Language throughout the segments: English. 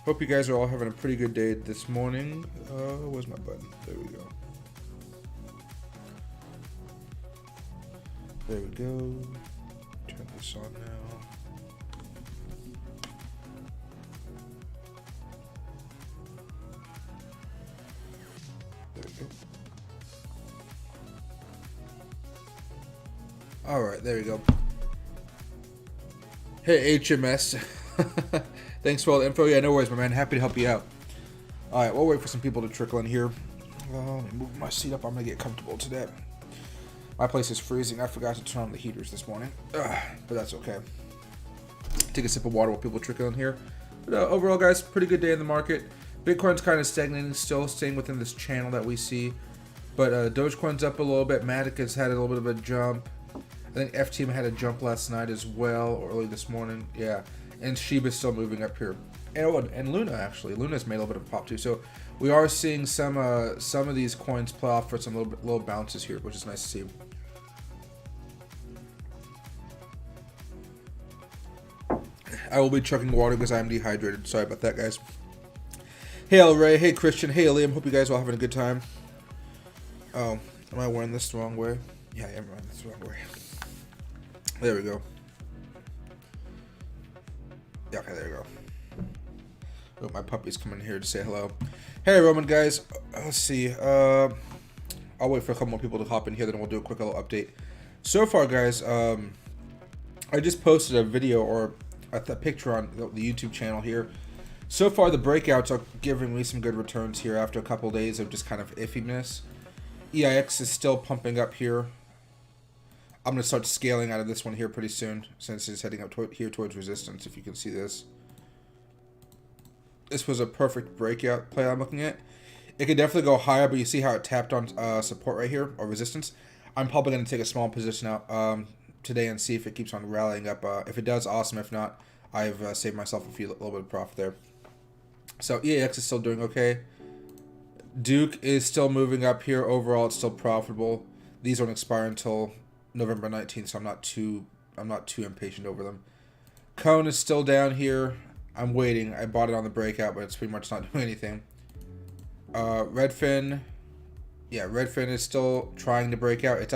Hope you guys are all having a pretty good day this morning. Where's my button? There we go. There we go. Turn this on now. There we go. Alright, there we go. Hey, HMS. Thanks for all the info. Yeah, no worries, my man. Happy to help you out. Alright, we'll wait for some people to trickle in here. Let me move my seat up. I'm going to get comfortable today. My place is freezing. I forgot to turn on the heaters this morning. But that's okay. Take a sip of water while people trickle in here. But overall, guys, pretty good day in the market. Bitcoin's kind of stagnating, still staying within this channel that we see. But Dogecoin's up a little bit. Matic has had a little bit of a jump. I think FTM had a jump last night as well, or early this morning. Yeah. And Shiba's still moving up here. And Luna, actually. Luna's made a little bit of a pop too. So we are seeing some of these coins play off for some little bounces here, which is nice to see. I will be chugging water because I'm dehydrated. Sorry about that, guys. Hey, El Ray. Hey, Christian. Hey, Liam. Hope you guys are all having a good time. Oh, am I wearing this the wrong way? Yeah, I am wearing this the wrong way. There we go. Yeah, okay, there we go. Oh, my puppy's coming here to say hello. Hey, Roman, guys. Let's see. I'll wait for a couple more people to hop in here, then we'll do a quick little update. So far, guys, I just posted a video or a picture on the YouTube channel here. So far, the breakouts are giving me some good returns here after a couple days of just kind of iffiness. EIX is still pumping up here. I'm going to start scaling out of this one here pretty soon, since it's heading up here towards resistance, if you can see this. This was a perfect breakout play I'm looking at. It could definitely go higher, but you see how it tapped on support right here, or resistance. I'm probably going to take a small position out today and see if it keeps on rallying up. If it does, awesome. If not, I've saved myself a little bit of profit there. So EAX is still doing okay. Duke is still moving up here. Overall, it's still profitable. These don't expire until November 19th, so I'm not too impatient over them. Cone is still down here. I'm waiting. I bought it on the breakout, but it's pretty much not doing anything. Redfin. Yeah, Redfin is still trying to break out. It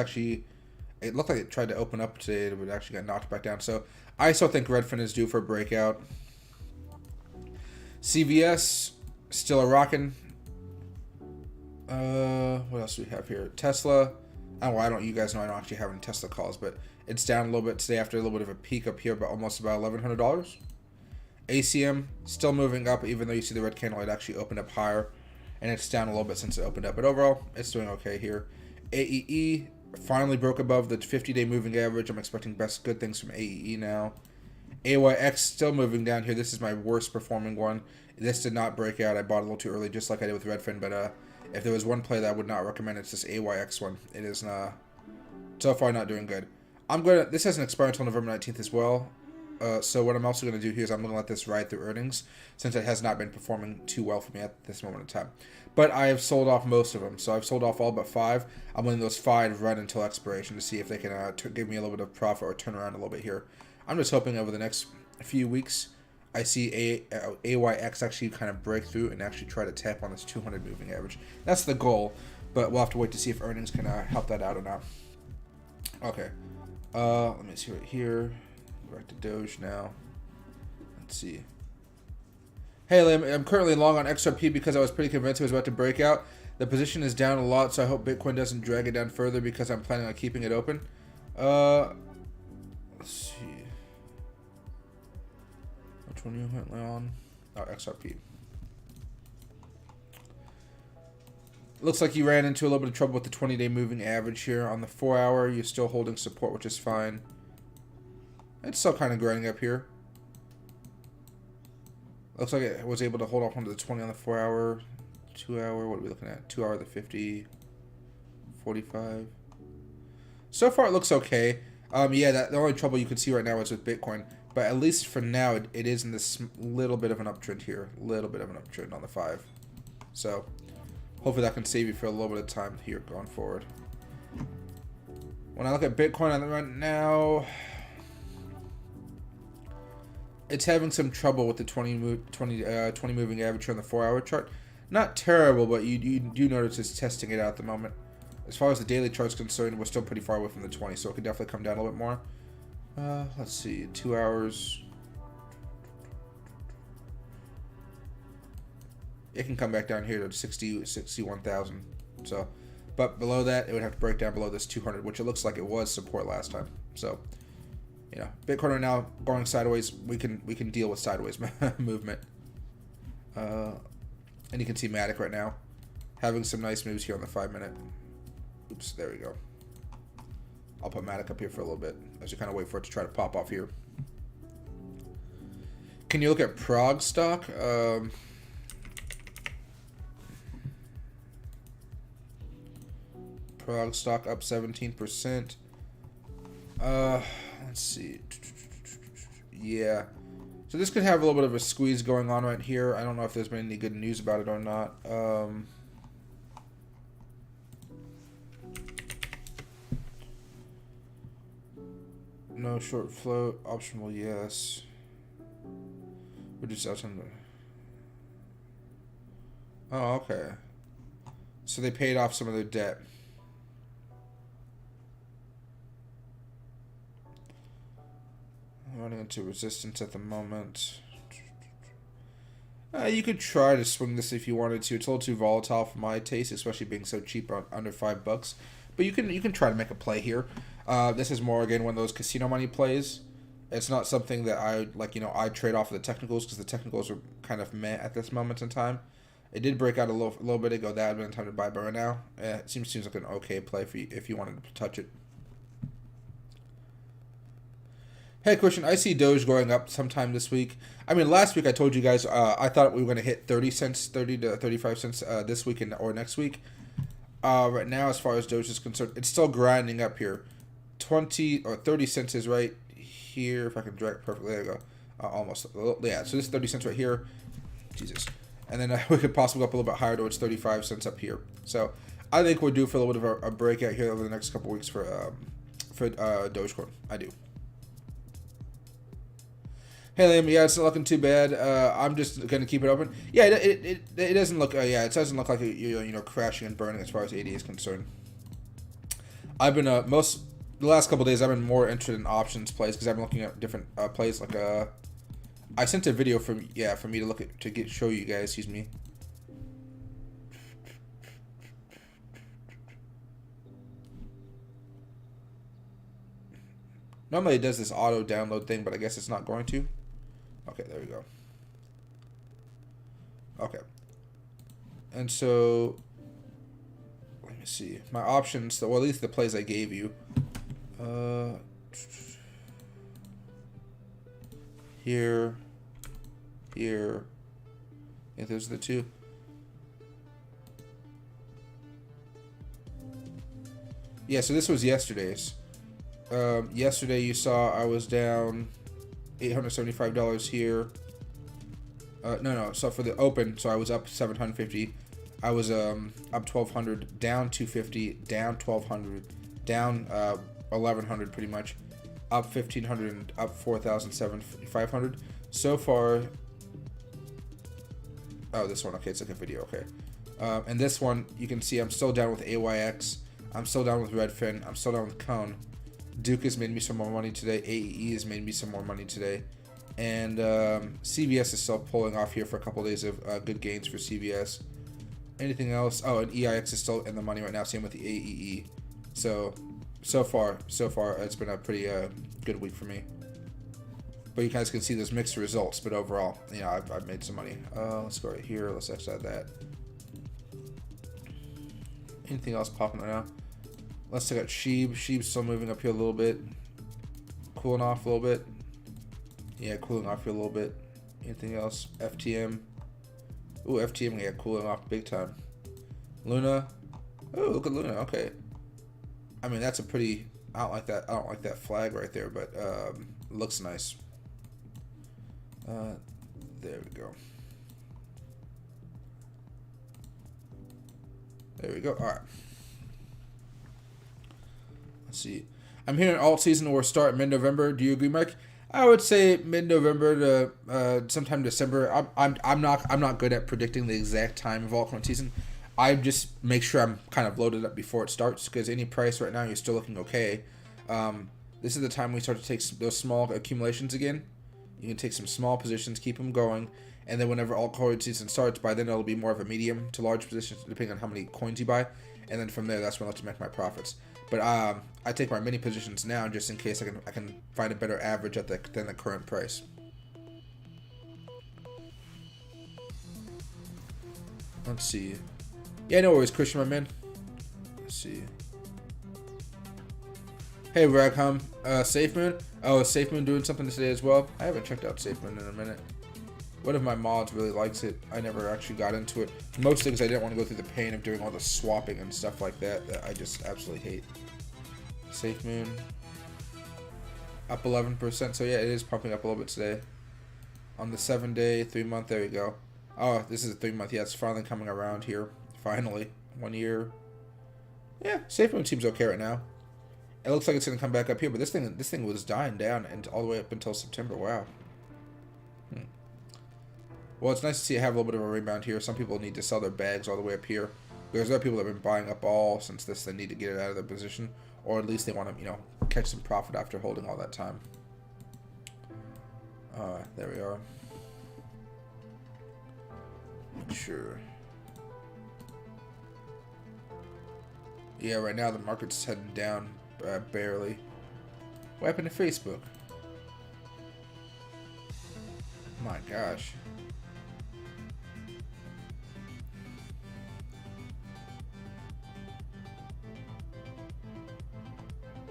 looked like it tried to open up today, but it actually got knocked back down. So I still think Redfin is due for a breakout. CVS, still a rockin'. What else do we have here? Tesla. You guys know I don't actually have any Tesla calls, but it's down a little bit today after a little bit of a peak up here, but almost about $1,100. ACM still moving up, even though you see the red candle, it actually opened up higher, and it's down a little bit since it opened up, but overall, it's doing okay here. AEE finally broke above the 50-day moving average. I'm expecting good things from AEE now. AYX still moving down here. This is my worst performing one. This did not break out. I bought a little too early, just like I did with Redfin, but if there was one play that I would not recommend, it's this AYX one. It is so far not doing good. This hasn't expired until November 19th as well. So what I'm also going to do here is I'm going to let this ride through earnings, since it has not been performing too well for me at this moment in time. But I have sold off most of them. So I've sold off all but 5. I'm letting those 5 run until expiration to see if they can give me a little bit of profit or turn around a little bit here. I'm just hoping over the next few weeks I see AYX actually kind of break through and actually try to tap on this 200 moving average. That's the goal, but we'll have to wait to see if earnings can help that out or not. Okay, let me see right here. Go back to Doge now. Let's see. Hey, Liam, I'm currently long on XRP because I was pretty convinced it was about to break out. The position is down a lot, so I hope Bitcoin doesn't drag it down further because I'm planning on keeping it open. Let's see. Which one you went on? Oh, XRP. Looks like you ran into a little bit of trouble with the 20-day moving average here. On the 4-hour, you're still holding support, which is fine. It's still kind of grinding up here. Looks like it was able to hold off onto the 20 on the 4-hour. 2-hour, what are we looking at? 2-hour, the 50, 45. So far, it looks okay. Yeah, the only trouble you can see right now is with Bitcoin. But at least for now, it is in this little bit of an uptrend here. Little bit of an uptrend on the 5. So hopefully that can save you for a little bit of time here going forward. When I look at Bitcoin right now, It's having some trouble with the 20 moving average on the 4-hour chart. Not terrible, but you do notice it's testing it out at the moment. As far as the daily chart's concerned, we're still pretty far away from the 20, so it could definitely come down a little bit more. Let's see, 2 hours. It can come back down here to 61,000. So, but below that, it would have to break down below this 200, which it looks like it was support last time. So, you know, Bitcoin right now going sideways. We can deal with sideways movement. And you can see Matic right now having some nice moves here on the 5-minute. Oops, there we go. I'll put Matic up here for a little bit as you kind of wait for it to try to pop off here. Can you look at Prague stock? Prague stock up 17%. Let's see. Yeah. So this could have a little bit of a squeeze going on right here. I don't know if there's been any good news about it or not. No short float. Optional, yes. Reduce outstanding. Oh, okay. So they paid off some of their debt. Running into resistance at the moment. You could try to swing this if you wanted to. It's a little too volatile for my taste, especially being so cheap, under $5. But you can try to make a play here. This is more, again, one of those casino money plays. It's not something that I like. You know, I trade off of the technicals because the technicals are kind of meh at this moment in time. It did break out a little bit ago. That would have been time to buy, but right now it seems like an okay play for you if you wanted to touch it. Hey, Christian, I see Doge going up sometime this week. I mean, last week I told you guys I thought we were going to hit 30 cents, 30 to 35 cents this week or next week. Right now, as far as Doge is concerned, it's still grinding up here. 20 or 30 cents is right here. If I can drag it perfectly, there you go. Almost. Yeah, so this is 30 cents right here. Jesus. And then we could possibly go up a little bit higher towards 35 cents up here. So I think we're due for a little bit of a breakout here over the next couple weeks for Dogecoin. I do. Hey, Liam, yeah, it's not looking too bad. I'm just going to keep it open. Yeah, it doesn't look, yeah, it doesn't look like you're crashing and burning as far as AD is concerned. I've been, the last couple of days, I've been more interested in options plays because I've been looking at different plays. Like, I sent a video for me to look at, show you guys, excuse me. Normally it does this auto download thing, but I guess it's not going to. Okay, there we go. Okay. And so, let me see. My options, well, at least the plays I gave you. Here. I think those are the two. Yeah, so this was yesterday's. Yesterday you saw I was down $875 here. No. So for the open, so I was up 750. I was up 1,200, down 250, down 1,200, down 1,100 pretty much, up 1,500, and up 4,500. So far. Oh, this one. Okay, it's like a video. Okay. And this one, you can see I'm still down with AYX. I'm still down with Redfin. I'm still down with Cone. Duke has made me some more money today. AEE has made me some more money today. And CVS is still pulling off here for a couple of days of good gains for CVS. Anything else? Oh, and EIX is still in the money right now. Same with the AEE. So far, it's been a pretty good week for me. But you guys can see those mixed results. But overall, you know, I've made some money. Let's go right here. Let's exit that. Anything else popping right now? Let's check out Sheeb. Sheeb's still moving up here a little bit. Cooling off a little bit. Yeah, cooling off here a little bit. Anything else? FTM. Ooh, FTM, yeah, cooling off big time. Luna. Oh, look at Luna. Okay. I mean, that's a pretty... I don't like that flag right there, but looks nice. There we go. There we go. All right. Let's see. I'm hearing alt season will start mid-November. Do you agree, Mike? I would say mid-November to sometime December. I'm not good at predicting the exact time of altcoin season. I just make sure I'm kind of loaded up before it starts, because any price right now you're still looking okay. This is the time we start to take those small accumulations again. You can take some small positions, keep them going, and then whenever altcoin season starts, by then it'll be more of a medium to large position, depending on how many coins you buy, and then from there, that's when I like to make my profits. But I take my mini positions now just in case I can find a better average than the current price. Let's see. Yeah, no worries, Christian, my man. Let's see. Hey, Ragham. SafeMoon. Oh, is SafeMoon doing something today as well? I haven't checked out SafeMoon in a minute. One of my mods really likes it. I never actually got into it. Mostly because I didn't want to go through the pain of doing all the swapping and stuff like that I just absolutely hate. SafeMoon. Up 11%. So yeah, it is pumping up a little bit today. On the 7-day, 3-month, there we go. Oh, this is a 3-month. Yeah, it's finally coming around here. Finally. 1 year. Yeah, SafeMoon seems okay right now. It looks like it's going to come back up here, but this thing was dying down and all the way up until September. Wow. Well, it's nice to see it have a little bit of a rebound here. Some people need to sell their bags all the way up here. There's other people that have been buying up all since this. They need to get it out of their position, or at least they want to, catch some profit after holding all that time. There we are. Make sure. Yeah, right now the market's heading down barely. What happened to Facebook? My gosh.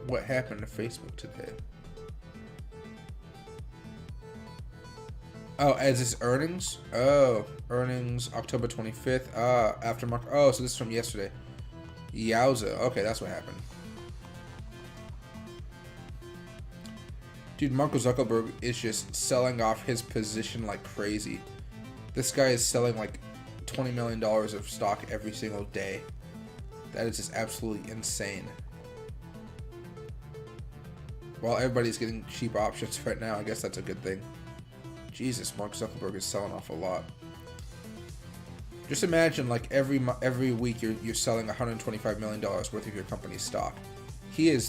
What happened to Facebook today? Oh, as its earnings? Oh, earnings October 25th. After market. Oh, so this is from yesterday. Yowza. Okay, that's what happened. Dude, Mark Zuckerberg is just selling off his position like crazy. This guy is selling like $20 million of stock every single day. That is just absolutely insane. While everybody's getting cheap options right now, I guess that's a good thing. Jesus, Mark Zuckerberg is selling off a lot. Just imagine, like, every week you're selling $125 million worth of your company's stock. You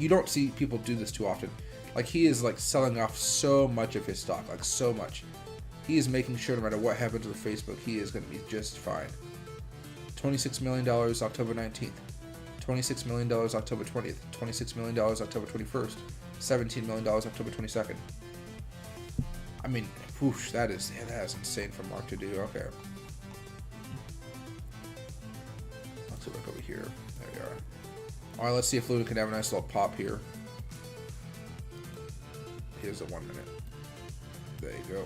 don't see people do this too often. Like, he is like selling off so much of his stock, like so much. He is making sure no matter what happens with Facebook, he is going to be just fine. $26 million October 19th. $26 million October 20th, $26 million October 21st, $17 million October 22nd. I mean, whoosh, that is insane for Mark to do. Okay. Let's look over here. There we are. Alright, let's see if Luna can have a nice little pop here. Here's the 1 minute. There you go.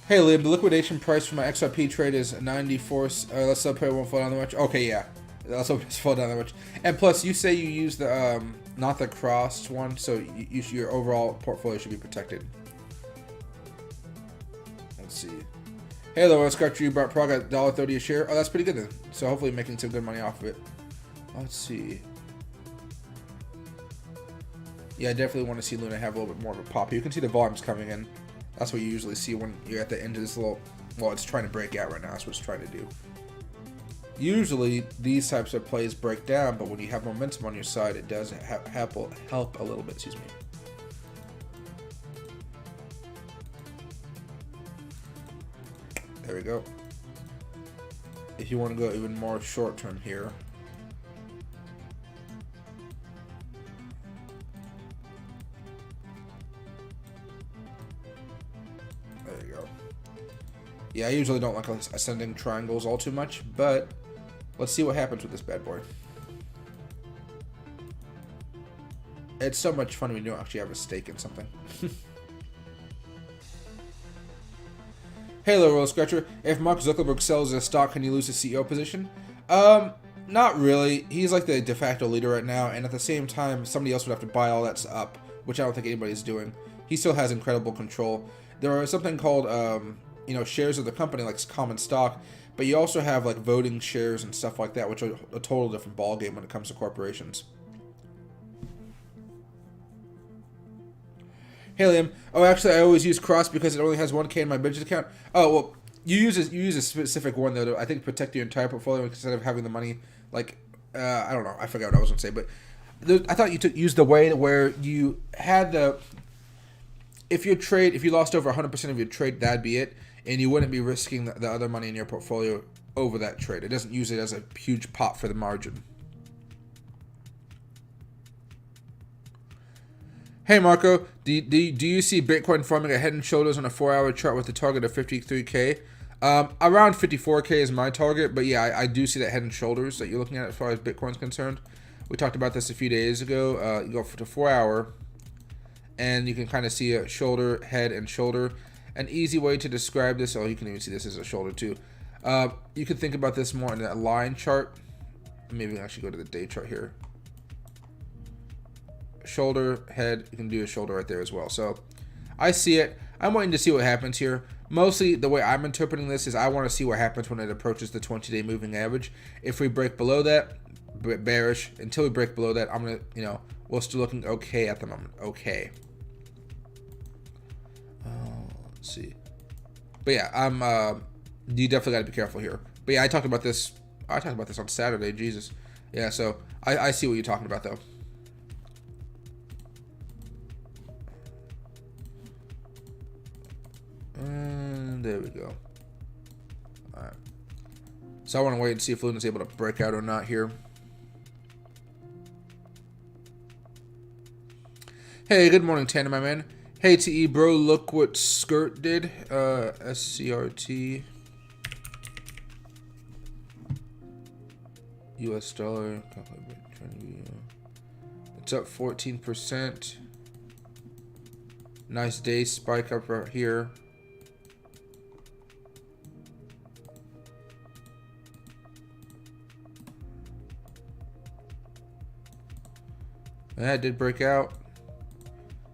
Hey Liam, the liquidation price for my XRP trade is 94. Let's hope it won't fall down that much. Okay, yeah. Let's hope it doesn't fall down that much. And plus, you say you use the, not the crossed one, so your overall portfolio should be protected. Let's see. Hey, hello, Scratcher, you brought prog at $1.30 a share. Oh, that's pretty good then. So hopefully making some good money off of it. Let's see. Yeah, I definitely want to see Luna have a little bit more of a pop. You can see the volumes coming in. That's what you usually see when you're at the end of this little... Well, it's trying to break out right now. That's what it's trying to do. Usually, these types of plays break down, but when you have momentum on your side, it does help a little bit. Excuse me. There we go. If you want to go even more short term here... There you go. Yeah, I usually don't like ascending triangles all too much, but let's see what happens with this bad boy. It's so much fun when you don't actually have a stake in something. Hey, Little Roll Scratcher. If Mark Zuckerberg sells his stock, can he lose his CEO position? Not really. He's like the de facto leader right now, and at the same time, somebody else would have to buy all that up, which I don't think anybody's doing. He still has incredible control. There are something called, shares of the company, like common stock, but you also have like voting shares and stuff like that, which are a total different ballgame when it comes to corporations. Helium. Oh, actually, I always use Cross because it only has 1K in my business account. Oh, well, you use a specific one, though, to, I think, protect your entire portfolio instead of having the money, like, I don't know. I forgot what I was going to say, but I thought you used the way where you had the... If you lost over 100% of your trade, that'd be it, and you wouldn't be risking the other money in your portfolio over that trade. It doesn't use it as a huge pot for the margin. Hey Marco, do you see Bitcoin forming a head and shoulders on a 4-hour chart with a target of 53K? Around 54K is my target, but yeah, I do see that head and shoulders that you're looking at as far as Bitcoin's concerned. We talked about this a few days ago. You go to 4-hour, and you can kind of see a shoulder, head, and shoulder. An easy way to describe this, you can even see this as a shoulder too. You can think about this more in a line chart. Maybe we can actually go to the day chart here. Shoulder, head, you can do a shoulder right there as well. So I see it. I'm waiting to see what happens here. Mostly the way I'm interpreting this is I want to see what happens when it approaches the 20-day moving average. If we break below that, bearish. Until we break below that, I'm going to, we're still looking okay at the moment. Okay. Let's see. But yeah, you definitely got to be careful here. But yeah, I talked about this on Saturday. Jesus. Yeah, so I see what you're talking about though. And there we go. Alright. So I want to wait and see if Luna's able to break out or not here. Hey, good morning, Tanner, my man. Hey, TE, bro, look what Skirt did. SCRT. US dollar. It's up 14%. Nice day spike up right here. Yeah, it did break out.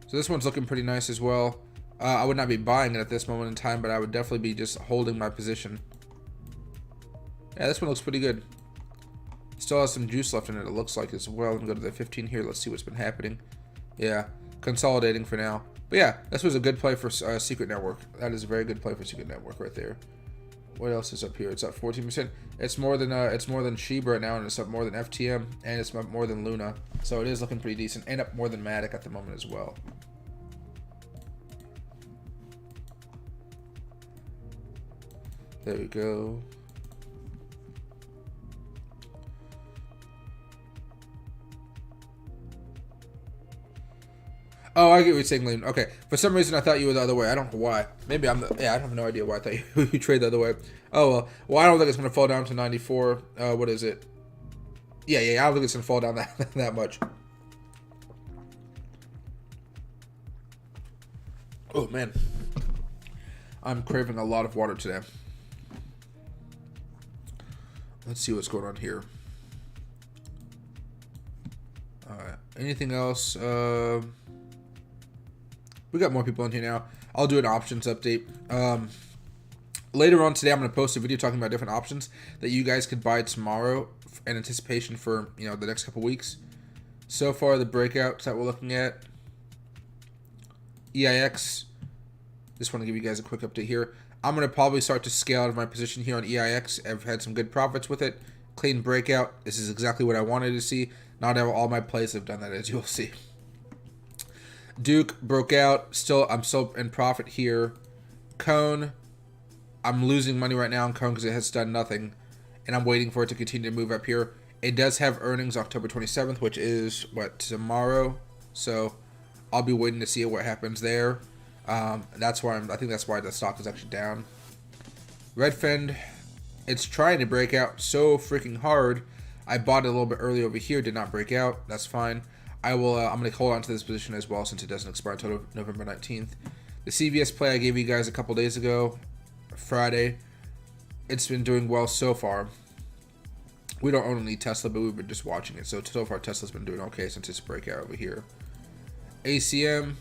So this one's looking pretty nice as well. I would not be buying it at this moment in time, but I would definitely be just holding my position. Yeah, this one looks pretty good. Still has some juice left in it, it looks like as well. And go to the 15 here. Let's see what's been happening. Yeah, consolidating for now. But yeah, this was a good play for Secret Network. That is a very good play for Secret Network right there. What else is up here? It's up 14%. It's more than Shiba right now, and it's up more than FTM, and it's up more than Luna. So it is looking pretty decent, and up more than Matic at the moment as well. There we go. Oh, I get what you're saying, Liam. Okay. For some reason, I thought you were the other way. I don't know why. Maybe I'm the... Yeah, I have no idea why I thought you trade the other way. Oh, well. Well, I don't think it's going to fall down to 94. What is it? Yeah, I don't think it's going to fall down that much. Oh, man. I'm craving a lot of water today. Let's see what's going on here. Alright. Anything else? We got more people in here now. I'll do an options update. Later on today, I'm going to post a video talking about different options that you guys could buy tomorrow in anticipation for, the next couple weeks. So far, the breakouts that we're looking at. EIX. Just want to give you guys a quick update here. I'm going to probably start to scale out of my position here on EIX. I've had some good profits with it. Clean breakout. This is exactly what I wanted to see. Not all my plays have done that, as you'll see. Duke broke out. I'm still in profit here. Cone. I'm losing money right now on Cone because it has done nothing. And I'm waiting for it to continue to move up here. It does have earnings October 27th, which is, tomorrow. So I'll be waiting to see what happens there. That's why I think that's why the stock is actually down. Redfin, it's trying to break out so freaking hard. I bought it a little bit early over here, did not break out. That's fine. I'm going to hold on to this position as well since it doesn't expire until November 19th. The CVS play I gave you guys a couple days ago, Friday, it's been doing well so far. We don't own any Tesla, but we've been just watching it. So far, Tesla's been doing okay since its breakout over here. ACM,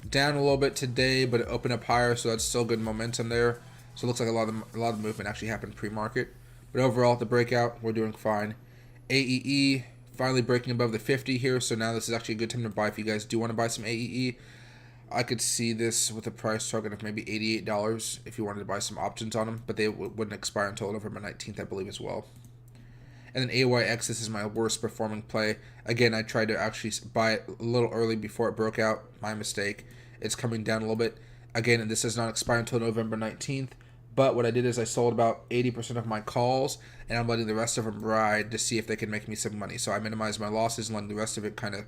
down a little bit today, but it opened up higher, so that's still good momentum there. So it looks like a lot of the movement actually happened pre-market. But overall, the breakout, we're doing fine. AEE, finally breaking above the 50 here, so now this is actually a good time to buy if you guys do want to buy some AEE. I could see this with a price target of maybe $88 if you wanted to buy some options on them, but they wouldn't expire until November 19th, I believe, as well. And then AYX, this is my worst performing play. Again, I tried to actually buy it a little early before it broke out. My mistake. It's coming down a little bit. Again, and this does not expire until November 19th. But what I did is I sold about 80% of my calls, and I'm letting the rest of them ride to see if they can make me some money. So I minimized my losses and letting the rest of it kind of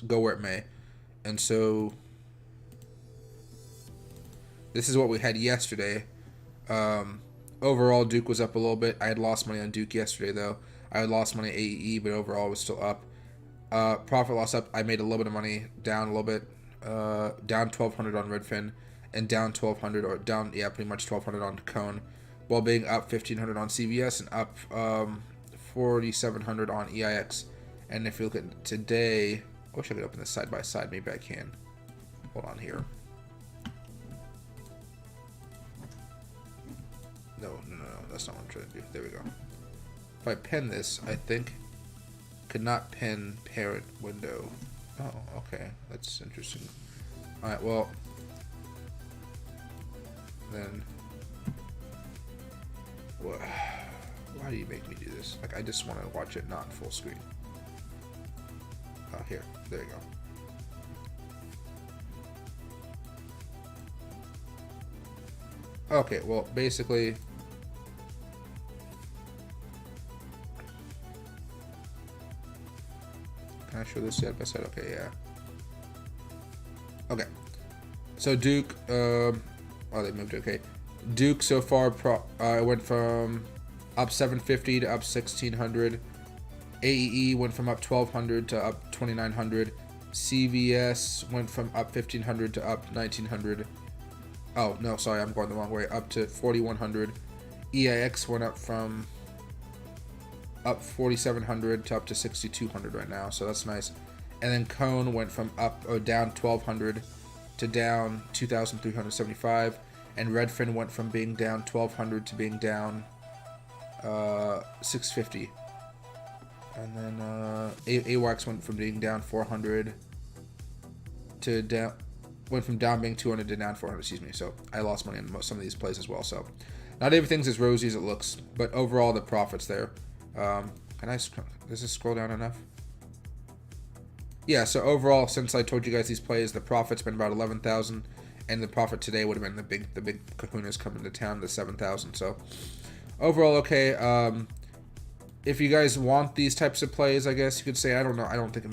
go where it may. And so this is what we had yesterday. Overall, Duke was up a little bit. I had lost money on Duke yesterday, though. I had lost money AEE, but overall it was still up. Profit loss up. I made a little bit of money, down a little bit. Down 1,200 on Redfin, and down 1,200, or down, yeah, pretty much 1,200 on Cone, while being up 1,500 on CVS and up 4,700 on EIX. And if you look at today, I wish I could open this side by side. Maybe I can. Hold on here. No, that's not what I'm trying to do. There we go. If I pin this, I think could not pin parent window. Oh, okay. That's interesting. Alright, well, then why do you make me do this? Like, I just want to watch it not full screen. Oh, here. There you go. Okay, well, basically, can I show this side by side? Okay, yeah. Okay. So Duke, oh, they moved it. Okay. Duke so far went from up 750 to up 1,600. AEE went from up 1,200 to up 2,900. CVS went from up 1,500 to up 1,900. Oh, no, sorry, I'm going the wrong way. Up to 4,100. EIX went up from up 4,700 to up to 6,200 right now, so that's nice. And then Cone went from down 1,200 to down 2,375. And Redfin went from being down 1,200 to being down 650. And then AWAX went from being down 400 to down, went from down being 200 to down 400, excuse me. So I lost money on some of these plays as well. So not everything's as rosy as it looks, but overall the profit's there. Can I, does this scroll down enough? Yeah, so overall, since I told you guys these plays, the profit's been about 11,000, and the profit today would have been the big kahunas coming to town, the 7,000. So overall, okay. If you guys want these types of plays, I guess you could say, I don't know. I don't think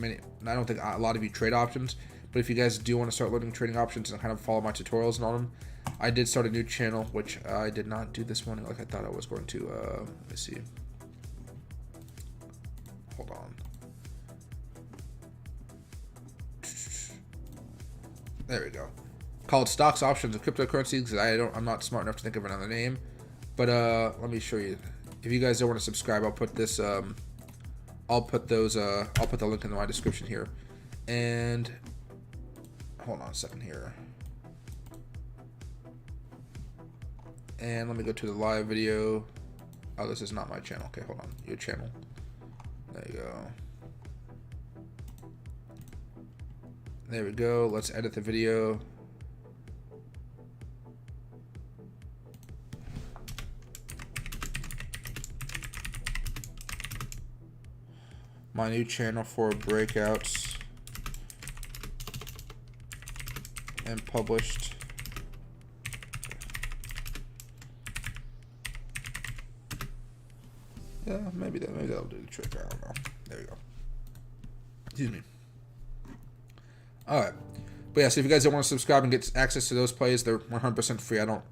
a lot of you trade options, but if you guys do want to start learning trading options and kind of follow my tutorials on them, I did start a new channel, which I did not do this morning like I thought I was going to. Let me see. Hold on. There we go. Called Stocks, Options, and Cryptocurrency, because I'm not smart enough to think of another name. But let me show you. If you guys don't want to subscribe, I'll put this. I'll put the link in my description here. And hold on a second here. And let me go to the live video. Oh, this is not my channel. Okay, hold on. Your channel. There you go. There we go. Let's edit the video. My new channel for breakouts and published. Yeah, maybe that'll do the trick. I don't know. There you go. Excuse me. Alright. But yeah, so if you guys don't want to subscribe and get access to those plays, they're 100% free. I don't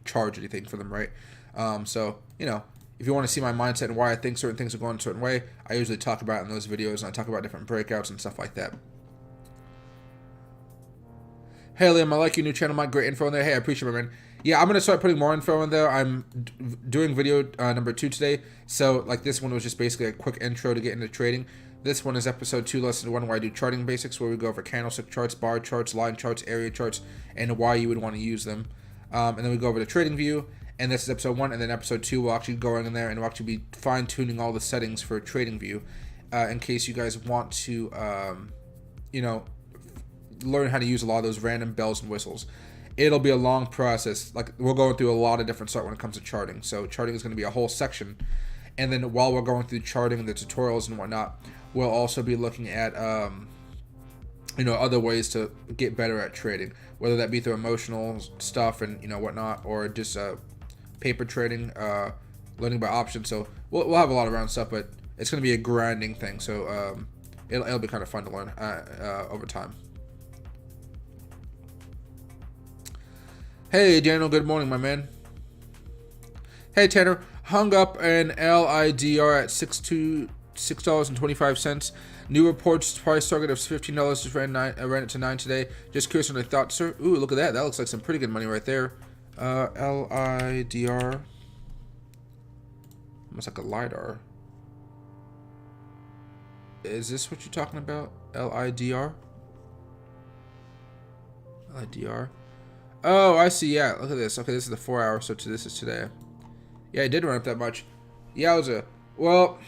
charge anything for them, right? So, you know, if you want to see my mindset and why I think certain things are going a certain way, I usually talk about it in those videos, and I talk about different breakouts and stuff like that. Hey, Liam, I like your new channel, Mike. Great info in there. Hey, I appreciate it, man. Yeah, I'm going to start putting more info in there. I'm doing video number 2 today. So, like, this one was just basically a quick intro to get into trading. This one is episode 2, lesson 1, where I do charting basics, where we go over candlestick charts, bar charts, line charts, area charts, and why you would want to use them. And then we go over the trading view. And this is episode 1, and then episode 2 we'll actually go in there and we'll actually be fine-tuning all the settings for trading view, in case you guys want to, you know, learn how to use a lot of those random bells and whistles. It'll be a long process. Like, we're going through a lot of different stuff when it comes to charting. So charting is going to be a whole section. And then while we're going through charting and the tutorials and whatnot, we'll also be looking at, other ways to get better at trading, whether that be through emotional stuff and, whatnot, or just paper trading, learning about options. So we'll have a lot of round stuff, but it's going to be a grinding thing. So it'll be kind of fun to learn over time. Hey, Daniel, good morning, my man. Hey, Tanner, hung up an LIDR at $6.25. New reports price target of $15. Just ran it to 9 today. Just curious on your thoughts, sir. Ooh, look at that. That looks like some pretty good money right there. LIDR. Almost like a LiDAR. Is this what you're talking about? LIDR? LIDR. Oh, I see. Yeah, look at this. Okay, this is the 4 hour, so this is today. Yeah, it did run up that much. Yowza. Well,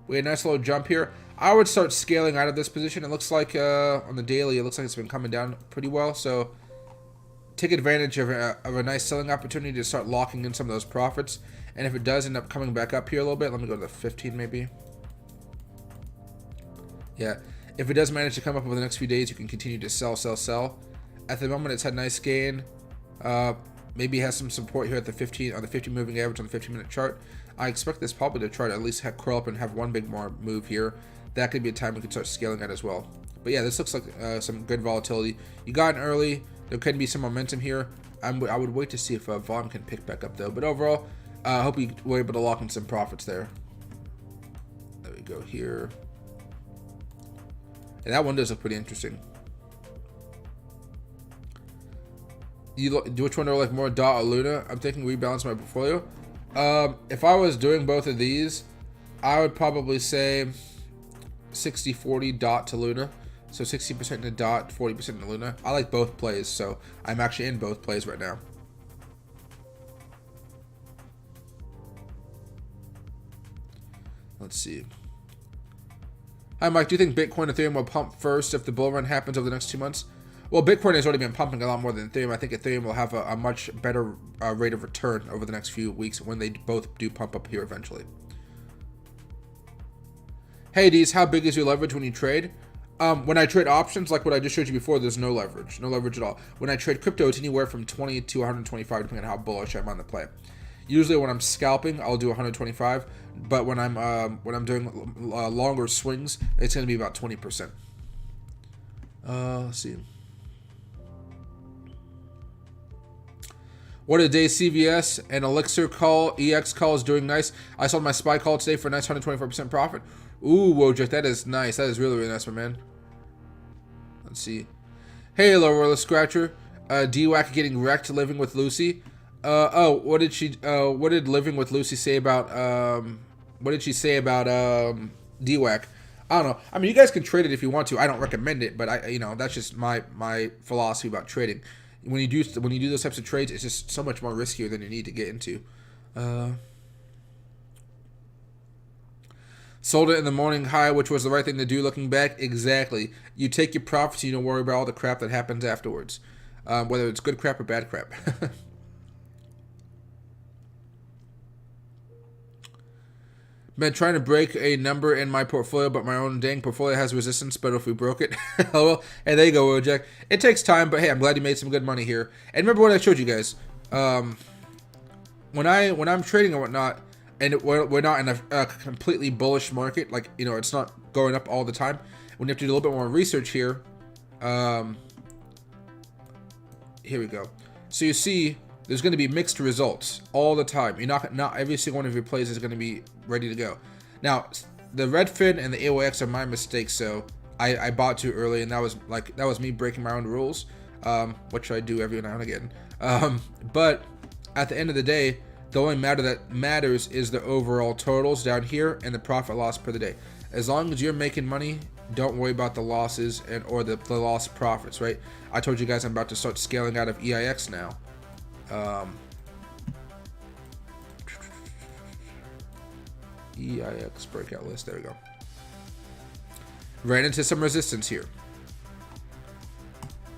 we had a nice little jump here. I would start scaling out of this position. It looks like on the daily, it looks like it's been coming down pretty well. So take advantage of a nice selling opportunity to start locking in some of those profits. And if it does end up coming back up here a little bit, let me go to the 15 maybe. Yeah. If it does manage to come up over the next few days, you can continue to sell. At the moment, it's had a nice gain. Maybe it has some support here at the 15 on the 50 moving average on the 15-minute chart. I expect this probably to try to at least curl up and have one big more move here. That could be a time we could start scaling at as well. But yeah, this looks like some good volatility. You got in early. There could be some momentum here. I would wait to see if volume can pick back up though. But overall, I hope you were able to lock in some profits there. There we go here. And that one does look pretty interesting. Which one do I like more, DOT or Luna? I'm thinking rebalance my portfolio. If I was doing both of these, I would probably say 60-40 DOT to Luna. So 60% into DOT, 40% into Luna. I like both plays, so I'm actually in both plays right now. Let's see. Hi, Mike. Do you think Bitcoin and Ethereum will pump first if the bull run happens over the next 2 months? Well, Bitcoin has already been pumping a lot more than Ethereum. I think Ethereum will have a much better rate of return over the next few weeks when they both do pump up here eventually. Hey, Deez, how big is your leverage when you trade? When I trade options, like what I just showed you before, there's no leverage. No leverage at all. When I trade crypto, it's anywhere from 20 to 125, depending on how bullish I'm on the play. Usually when I'm scalping, I'll do 125. But when I'm doing longer swings, it's going to be about 20%. Let's see. What a day, CVS and Elixir call, EX call is doing nice. I sold my SPY call today for a nice 124% profit. Ooh, Wojak, that is nice. That is really, really nice, my man. Let's see. Hey, Lower Scratcher. DWAC getting wrecked living with Lucy. What did living with Lucy say about, what did she say about, DWAC? I don't know. I mean, you guys can trade it if you want to. I don't recommend it, but that's just my philosophy about trading. When you do those types of trades, it's just so much more riskier than you need to get into. Sold it in the morning high, which was the right thing to do looking back. Exactly. You take your profits, you don't worry about all the crap that happens afterwards. Whether it's good crap or bad crap. Been trying to break a number in my portfolio, but my own dang portfolio has resistance. But if we broke it, oh well. Hey, there you go, Wojak. It takes time, but hey, I'm glad you made some good money here. And remember what I showed you guys. When I'm trading and whatnot, and we're not in a completely bullish market, like it's not going up all the time. When you have to do a little bit more research here. Here we go. So you see, there's going to be mixed results all the time. You're not every single one of your plays is going to be ready to go. Now, the Redfin and the AOX are my mistakes, so I bought too early, and that was me breaking my own rules, which I do every now and again. But at the end of the day, the only matter that matters is the overall totals down here and the profit loss per the day. As long as you're making money, don't worry about the losses or the lost profits, right? I told you guys I'm about to start scaling out of EIX now. EIX breakout list. There we go. ran into some resistance here.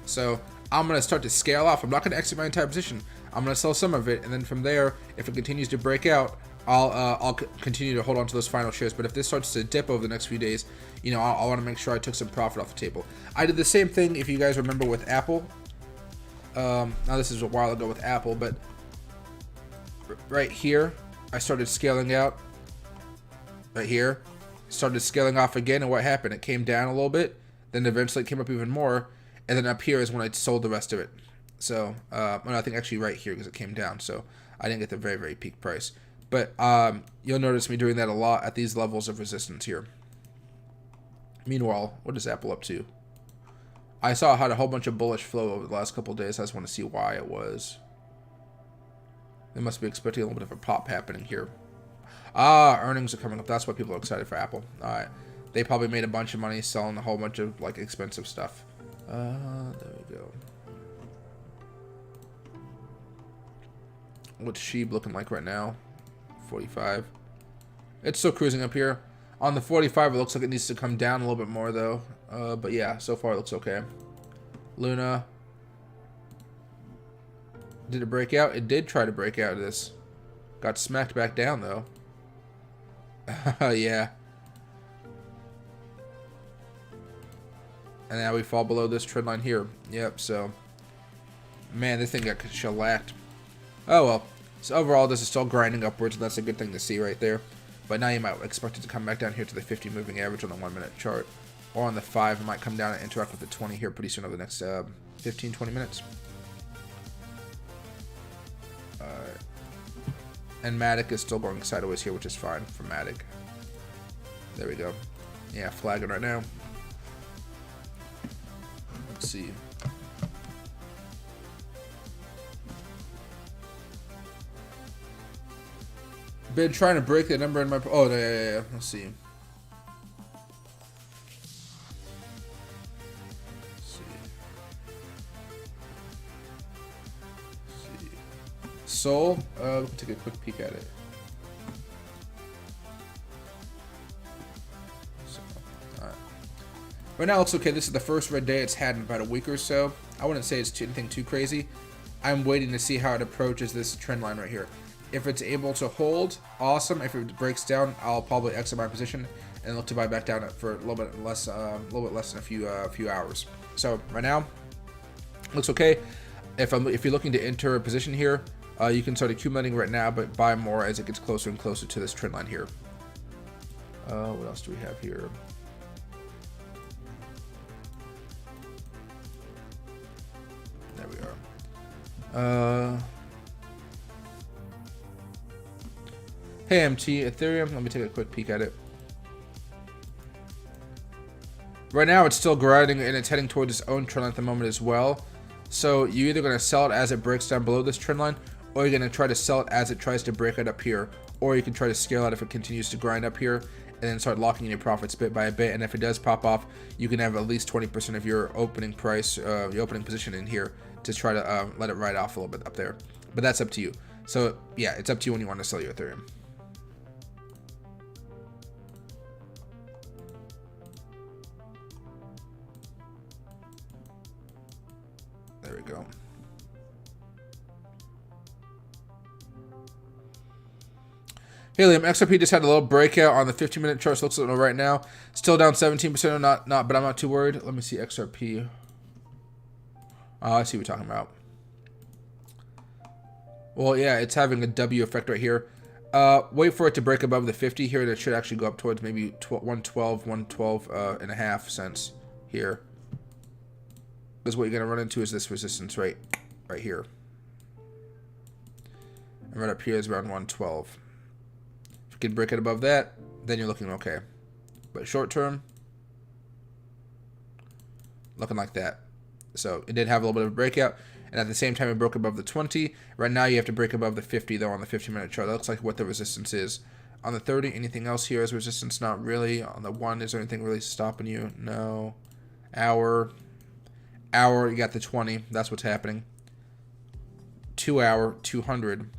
So I'm going to start to scale off. I'm not going to exit my entire position. I'm going to sell some of it, and then from there, if it continues to break out, I'll continue to hold on to those final shares. But if this starts to dip over the next few days, you know, I want to make sure I took some profit off the table. I did the same thing, if you guys remember, with Apple. Now this is a while ago with Apple, but right here, I started scaling out. Right here, started scaling off again, and what happened? It came down a little bit, then eventually it came up even more, and then up here is when I sold the rest of it. So, well, I think actually right here because it came down, so I didn't get the very, very peak price. But you'll notice me doing that a lot at these levels of resistance here. Meanwhile, what is Apple up to? I saw it had a whole bunch of bullish flow over the last couple of days. I just want to see why it was. They must be expecting a little bit of a pop happening here. Earnings are coming up. That's why people are excited for Apple. All right. They probably made a bunch of money selling a whole bunch of like expensive stuff. There we go. What's Sheeb looking like right now? 45. It's still cruising up here. On the 45, it looks like it needs to come down a little bit more though. But yeah, so far it looks okay. Luna. Did it break out? It did try to break out of this. Got smacked back down though. Yeah. And now we fall below this trend line here. Yep, so. Man, this thing got shellacked. Oh well. So overall, this is still grinding upwards, and that's a good thing to see right there. But now you might expect it to come back down here to the 50 moving average on the 1 minute chart. Or on the 5, it might come down and interact with the 20 here pretty soon over the next 15, 20 minutes. And Matic is still going sideways here, which is fine for Matic. There we go. Yeah, flagging right now. Let's see. Been trying to break the number in my... Oh, yeah. Let's see. Soul, let me take a quick peek at it. So, alright. Right now it looks okay. This is the first red day it's had in about a week or so. I wouldn't say it's anything too crazy. I'm waiting to see how it approaches this trend line right here. If it's able to hold, awesome. If it breaks down, I'll probably exit my position and look to buy back down for a little bit less than a few hours. So right now, looks okay. If you're looking to enter a position here, you can start accumulating right now, but buy more as it gets closer and closer to this trend line here. What else do we have here? There we are. Hey MT, Ethereum, let me take a quick peek at it. Right now it's still grinding and it's heading towards its own trend line at the moment as well. So you're either going to sell it as it breaks down below this trend line, or you're going to try to sell it as it tries to break it up here. Or you can try to scale out if it continues to grind up here and then start locking in your profits bit by bit. And if it does pop off, you can have at least 20% of your opening price, your opening position in here to try to let it ride off a little bit up there. But that's up to you. So yeah, it's up to you when you want to sell your Ethereum. There we go. Helium XRP just had a little breakout on the 15-minute chart. So looks like right now, still down 17%. But I'm not too worried. Let me see XRP. Oh, I see what you're talking about. Well, yeah, it's having a W effect right here. Wait for it to break above the 50 here, and it should actually go up towards maybe 112 and a half cents here. Because what you're going to run into is this resistance right here. And right up here is around 112. If you can break it above that, then you're looking okay. But short term, looking like that. So it did have a little bit of a breakout. And at the same time, it broke above the 20. Right now, you have to break above the 50, though, on the 15-minute chart. That looks like what the resistance is. On the 30, anything else here as resistance? Not really. On the 1, is there anything really stopping you? No. Hour, you got the 20. That's what's happening. 2 hour, 200.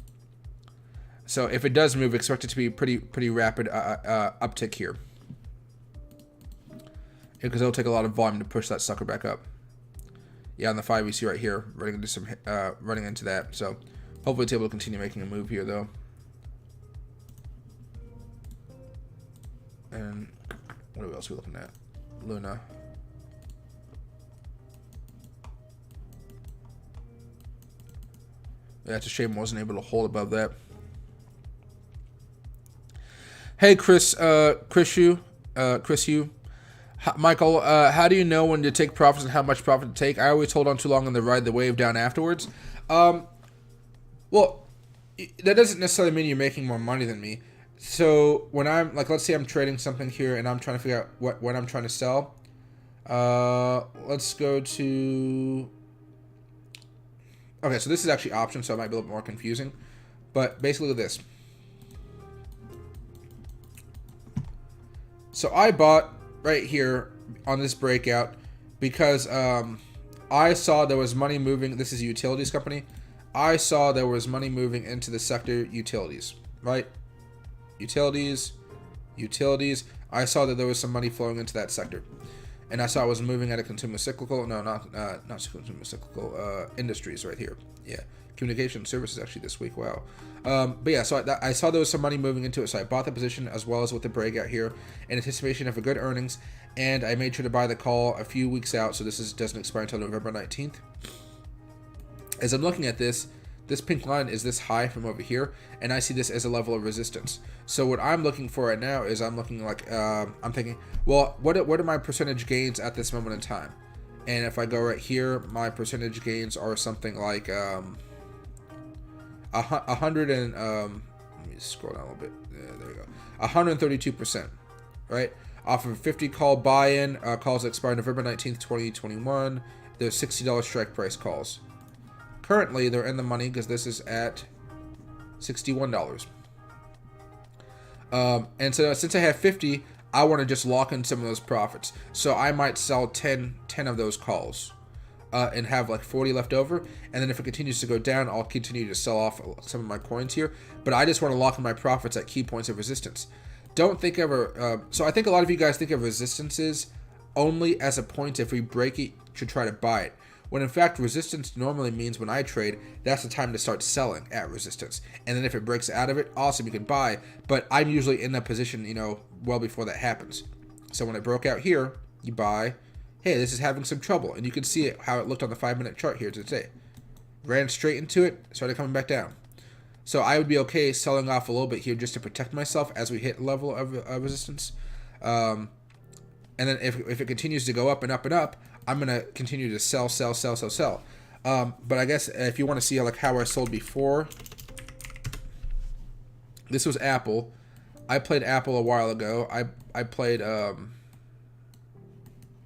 So if it does move, expect it to be pretty rapid uptick here. because it'll take a lot of volume to push that sucker back up. Yeah, on the 5 you see right here, running into that. So hopefully it's able to continue making a move here though. And what else are we looking at? Luna. Yeah, it's a shame I wasn't able to hold above that. Hey, Chris Yu. Michael, how do you know when to take profits and how much profit to take? I always hold on too long and then ride the wave down afterwards. Well, that doesn't necessarily mean you're making more money than me. So when I'm like, let's say I'm trading something here and I'm trying to figure out what I'm trying to sell. Let's go to. Okay, so this is actually options, so it might be a little bit more confusing. But basically look at this. So I bought right here on this breakout because I saw there was money moving. This is a utilities company. I saw there was money moving into the sector utilities, right? Utilities. I saw that there was some money flowing into that sector. And I saw it was moving at a consumer cyclical. No, not consumer cyclical. Industries right here. Yeah, communication services actually this week. Wow. But yeah, so I saw there was some money moving into it, so I bought the position as well as with the breakout here in anticipation of a good earnings. And I made sure to buy the call a few weeks out, so this doesn't expire until November 19th. As I'm looking at this pink line is this high from over here, and I see this as a level of resistance. So what I'm looking for right now is I'm looking like I'm thinking, well, what are my percentage gains at this moment in time? And if I go right here, my percentage gains are something like 100 and let me scroll down a little bit. Yeah, there we go. 132%, right? Off of 50 call buy-in, calls expire November 19th, 2021. There's $60 strike price calls. Currently, they're in the money because this is at $61. And so since I have 50, I want to just lock in some of those profits. So I might sell 10 of those calls and have like 40 left over. And then if it continues to go down, I'll continue to sell off some of my coins here. But I just want to lock in my profits at key points of resistance. Don't think of so I think a lot of you guys think of resistances only as a point if we break it to try to buy it. When in fact, resistance normally means when I trade, that's the time to start selling at resistance. And then if it breaks out of it, awesome, you can buy. But I'm usually in that position, well before that happens. So when it broke out here, you buy. Hey, this is having some trouble. And you can see how it looked on the 5-minute chart here today. Ran straight into it, started coming back down. So I would be okay selling off a little bit here just to protect myself as we hit a level of resistance. And then if it continues to go up and up and up, I'm going to continue to sell. But I guess if you want to see how I sold before, this was Apple. I played Apple a while ago. I played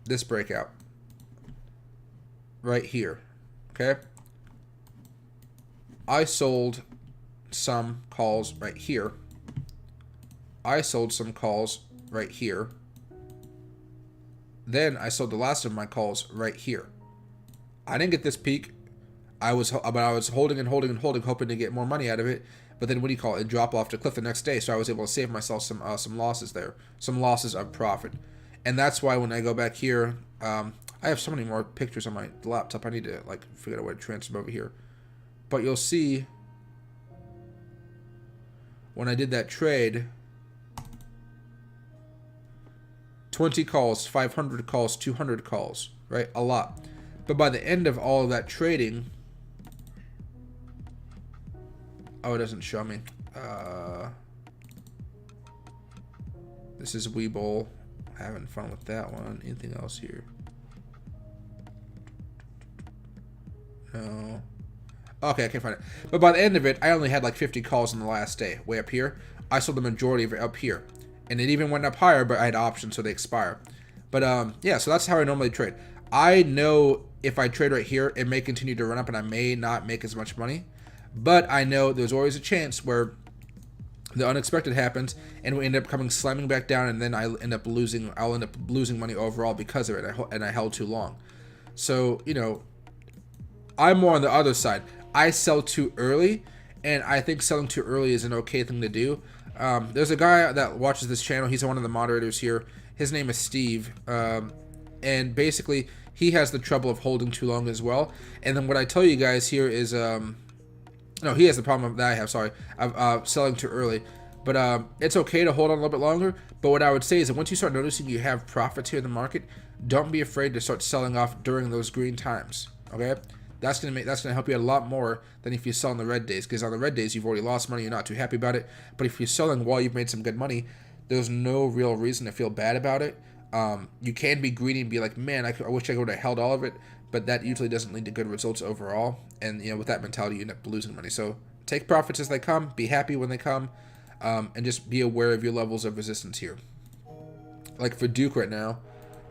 this breakout right here. Okay. I sold some calls right here. I sold some calls right here. Then I sold the last of my calls right here. I didn't get this peak. I was holding and holding, hoping to get more money out of it. But then it dropped off the cliff the next day. So I was able to save myself some losses there, some losses of profit. And that's why when I go back here, I have so many more pictures on my laptop. I need to figure out a way to transfer them over here. But you'll see when I did that trade. 20 calls, 500 calls, 200 calls, right? A lot. But by the end of all of that trading, it doesn't show me. This is Webull. Having fun with that one. Anything else here? No. Okay, I can't find it. But by the end of it, I only had 50 calls in the last day. Way up here. I sold the majority of it up here. And it even went up higher, but I had options, so they expire. But, yeah, so that's how I normally trade. I know if I trade right here, it may continue to run up, and I may not make as much money. But I know there's always a chance where the unexpected happens, and we end up coming slamming back down, and then I'll end up losing money overall because of it, and I held too long. So, I'm more on the other side. I sell too early, and I think selling too early is an okay thing to do. There's a guy that watches this channel. He's one of the moderators here. His name is Steve. and basically he has the trouble of holding too long as well. And then what I tell you guys here is, no, he has the problem that I have, sorry, of selling too early. But it's okay to hold on a little bit longer. But what I would say is that once you start noticing you have profits here in the market, don't be afraid to start selling off during those green times. Okay, that's gonna help you out a lot more than if you sell on the red days. Because on the red days you've already lost money, you're not too happy about it. But if you're selling while you've made some good money, there's no real reason to feel bad about it. You can be greedy and be like, man, I wish I would have held all of it. But that usually doesn't lead to good results overall. And with that mentality, you end up losing money. So take profits as they come. Be happy when they come. And just be aware of your levels of resistance here. Like for Duke right now,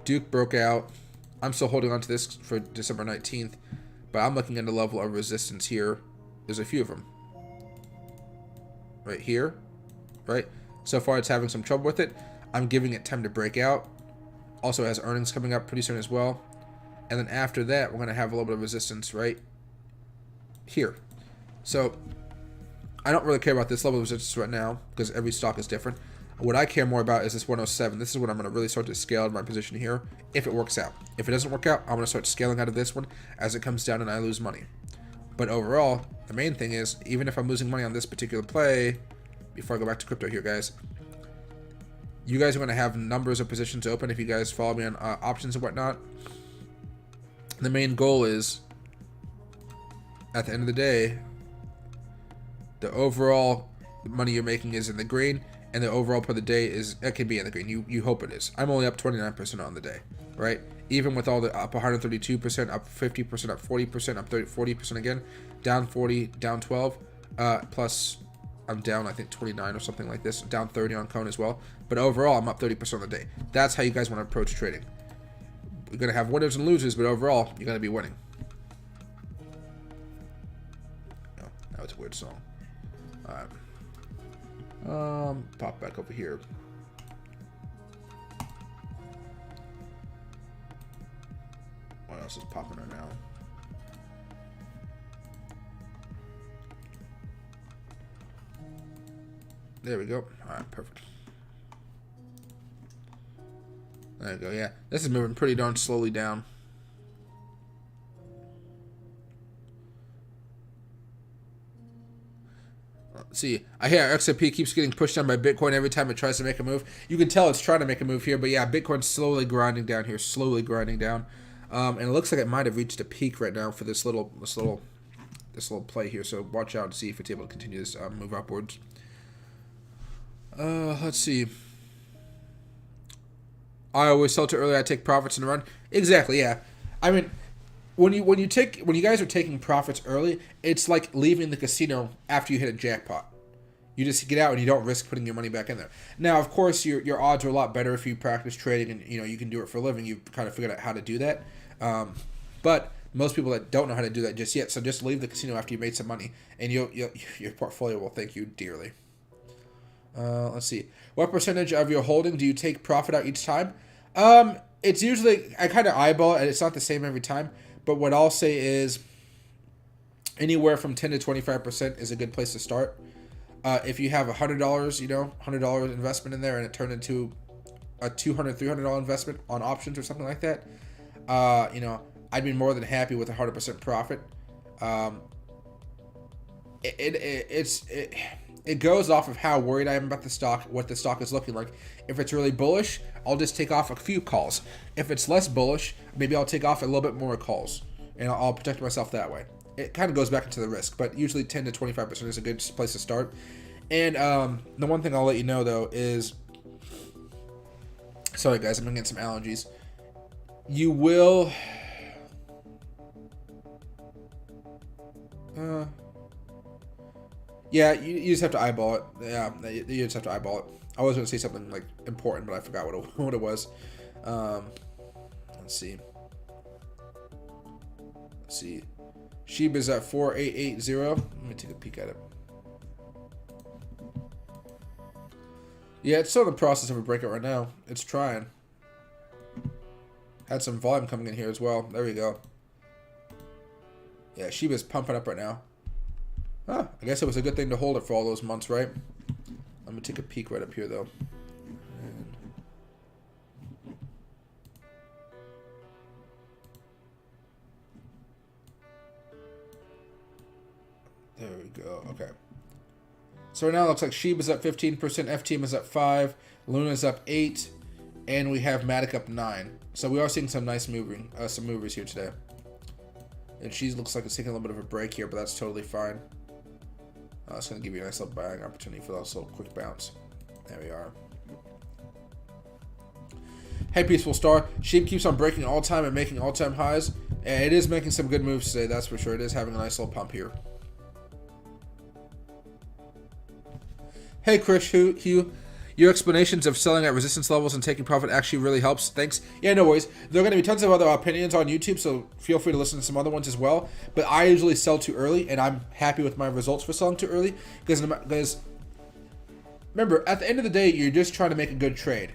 Duke broke out. I'm still holding on to this for December 19th, but I'm looking at the level of resistance here. There's a few of them. Right here, right? So far it's having some trouble with it. I'm giving it time to break out. Also has earnings coming up pretty soon as well. And then after that, we're going to have a little bit of resistance right here. So I don't really care about this level of resistance right now because every stock is different. What I care more about is this 107. This is when I'm going to really start to scale my position here if it works out. If it doesn't work out, I'm going to start scaling out of this one as it comes down and I lose money. But overall, the main thing is, even if I'm losing money on this particular play, before I go back to crypto here, guys, you guys are going to have numbers of positions open if you guys follow me on options and whatnot. The main goal is, at the end of the day, the overall money you're making is in the green, and the overall for the day is, it can be in the green. You hope it is. I'm only up 29% on the day, right? Even with all the up 132%, up 50%, up 40%, up 40% again, down 40, down 12, plus I'm down I think 29 or something like this, down 30 on Cone as well. But overall, I'm up 30% on the day. That's how you guys want to approach trading. You're gonna have winners and losers, but overall, you're gonna be winning. Oh, that was a weird song. Alright. Pop back over here. What else is popping right now? There we go. Alright, perfect. There we go, yeah. This is moving pretty darn slowly down. Let's see, I hear XRP keeps getting pushed down by Bitcoin every time it tries to make a move. You can tell it's trying to make a move here, but yeah, Bitcoin's slowly grinding down here, slowly grinding down. And it looks like it might have reached a peak right now for this little play here. So watch out to see if it's able to continue this move upwards. Let's see. I always sell too early. I take profits and run. Exactly. Yeah. I mean, when you guys are taking profits early, it's like leaving the casino after you hit a jackpot. You just get out and you don't risk putting your money back in there. Now, of course, your odds are a lot better if you practice trading and you can do it for a living. You've kind of figured out how to do that. But most people that don't know how to do that just yet, so just leave the casino after you made some money, and your portfolio will thank you dearly. Let's see. What percentage of your holding do you take profit out each time? It's usually, I kind of eyeball it, and it's not the same every time. But what I'll say is anywhere from 10 to 25% is a good place to start. If you have $100, $100 investment in there, and it turned into a $200, $300 investment on options or something like that, I'd be more than happy with 100% profit. It goes off of how worried I am about the stock, what the stock is looking like. If it's really bullish, I'll just take off a few calls. If it's less bullish, maybe I'll take off a little bit more calls, and I'll protect myself that way. It kind of goes back into the risk, but usually 10 to 25% is a good place to start. And the one thing I'll let you know, though, is... Sorry, guys, I'm going to get some allergies. You will... Yeah, you just have to eyeball it. Yeah, you just have to eyeball it. I was going to say something like important, but I forgot what it was. Let's see. Shiba's at 4880. Let me take a peek at it. Yeah, it's still in the process of a breakout right now. It's trying. Had some volume coming in here as well. There we go. Yeah, Shiba's pumping up right now. Ah, I guess it was a good thing to hold it for all those months, right? I'm going to take a peek right up here, though. There we go. Okay. So right now it looks like SHIB is up 15%, FTM is up 5%, Luna is up 8%, and we have Matic up 9%. So we are seeing some nice some movers here today. And she looks like it's taking a little bit of a break here, but that's totally fine. It's going to give you a nice little buying opportunity for this little quick bounce. There we are. Hey, Peaceful Star. SHIB keeps on breaking all-time and making all-time highs. And it is making some good moves today, that's for sure. It is having a nice little pump here. Hey, Chris Hugh. Your explanations of selling at resistance levels and taking profit actually really helps. Thanks. Yeah, no worries. There are going to be tons of other opinions on YouTube, so feel free to listen to some other ones as well. But I usually sell too early, and I'm happy with my results for selling too early. Because remember, at the end of the day, you're just trying to make a good trade.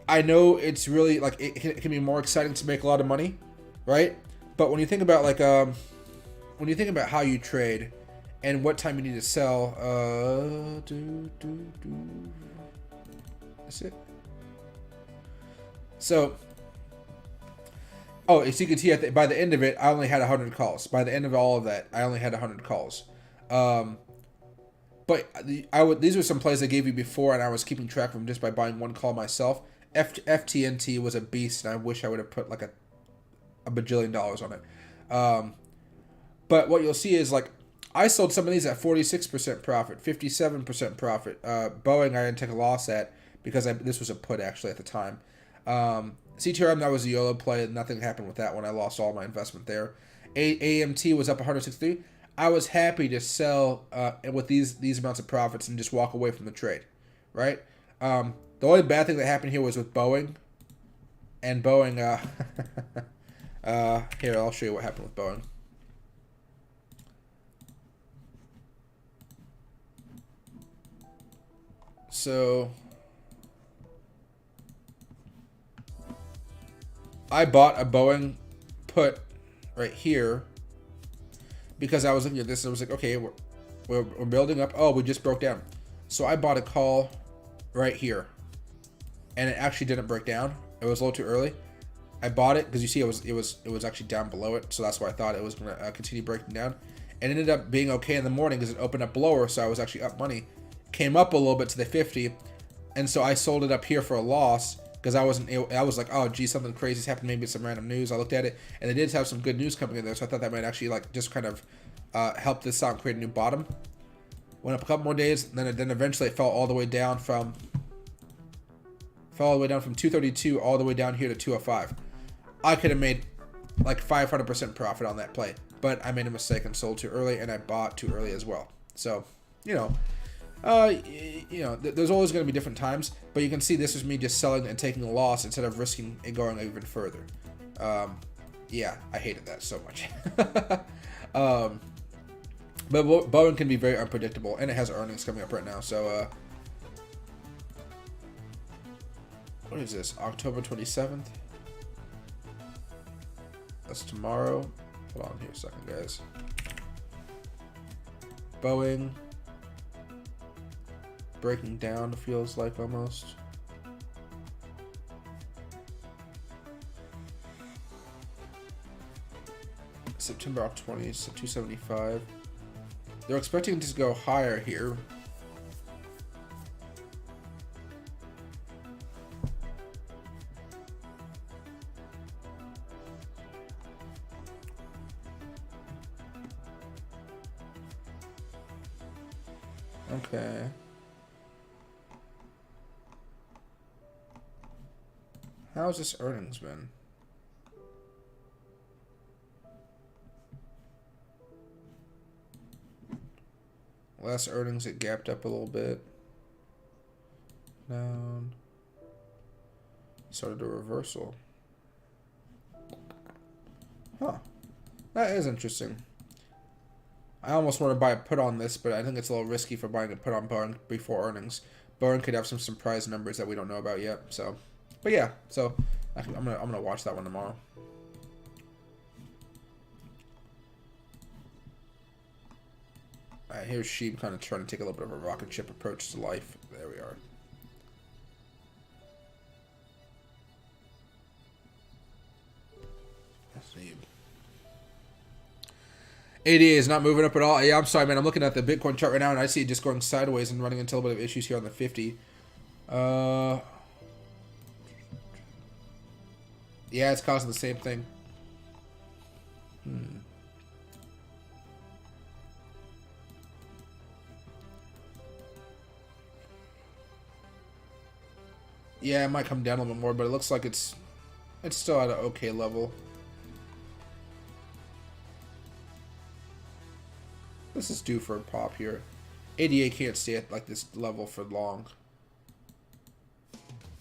I know it's really, like, it can be more exciting to make a lot of money, right? But when you think about, like, when you think about how you trade and what time you need to sell, that's it. So, as you can see, by the end of it, I only had 100 calls. By the end of all of that, I only had 100 calls. But these were some plays I gave you before, and I was keeping track of them just by buying one call myself. FTNT was a beast, and I wish I would have put like a bajillion dollars on it. But what you'll see is, like, I sold some of these at 46% profit, 57% profit. Boeing I didn't take a loss at because this was a put actually at the time. CTRM, that was a YOLO play. Nothing happened with that one. I lost all my investment there. AMT was up 163. I was happy to sell with these amounts of profits and just walk away from the trade, right? The only bad thing that happened here was with Boeing. And Boeing, here, I'll show you what happened with Boeing. So I bought a Boeing put right here because I was looking at this and I was like, okay, we're building up. Oh, we just broke down. So I bought a call right here, and it actually didn't break down. It was a little too early. I bought it because you see it was actually down below it, so that's why I thought it was going to continue breaking down. And it ended up being okay in the morning because it opened up lower, so I was actually up money. Came up a little bit to the 50, and so I sold it up here for a loss because I was like, oh gee, something crazy's happened, maybe it's some random news. I looked at it, and they did have some good news coming in there, so I thought that might actually like just kind of help this out and create a new bottom. Went up a couple more days, and then eventually it fell all the way down from 232 all the way down here to 205. I could have made like 500% profit on that play, but I made a mistake and sold too early, and I bought too early as well. So, there's always going to be different times, but you can see this was me just selling and taking a loss instead of risking it going even further. Yeah, I hated that so much. But Boeing can be very unpredictable, and it has earnings coming up right now. So, what is this? October 27th? That's tomorrow. Hold on here a second, guys. Boeing. Breaking down, feels like almost. September 20th, so 275. They're expecting to go higher here. Okay. How's this earnings been? Last earnings, it gapped up a little bit. Down. Started a reversal. Huh. That is interesting. I almost want to buy a put on this, but I think it's a little risky for buying a put on Boeing before earnings. Boeing could have some surprise numbers that we don't know about yet. So, but yeah. So I'm gonna watch that one tomorrow. Alright, here's SHIB kind of trying to take a little bit of a rocket ship approach to life. There we are. ADA is not moving up at all. Yeah, I'm sorry, man. I'm looking at the Bitcoin chart right now, and I see it just going sideways and running into a little bit of issues here on the 50. Yeah, it's causing the same thing. Yeah, it might come down a little bit more, but it looks like it's still at an okay level. This is due for a pop here. ADA can't stay at like this level for long.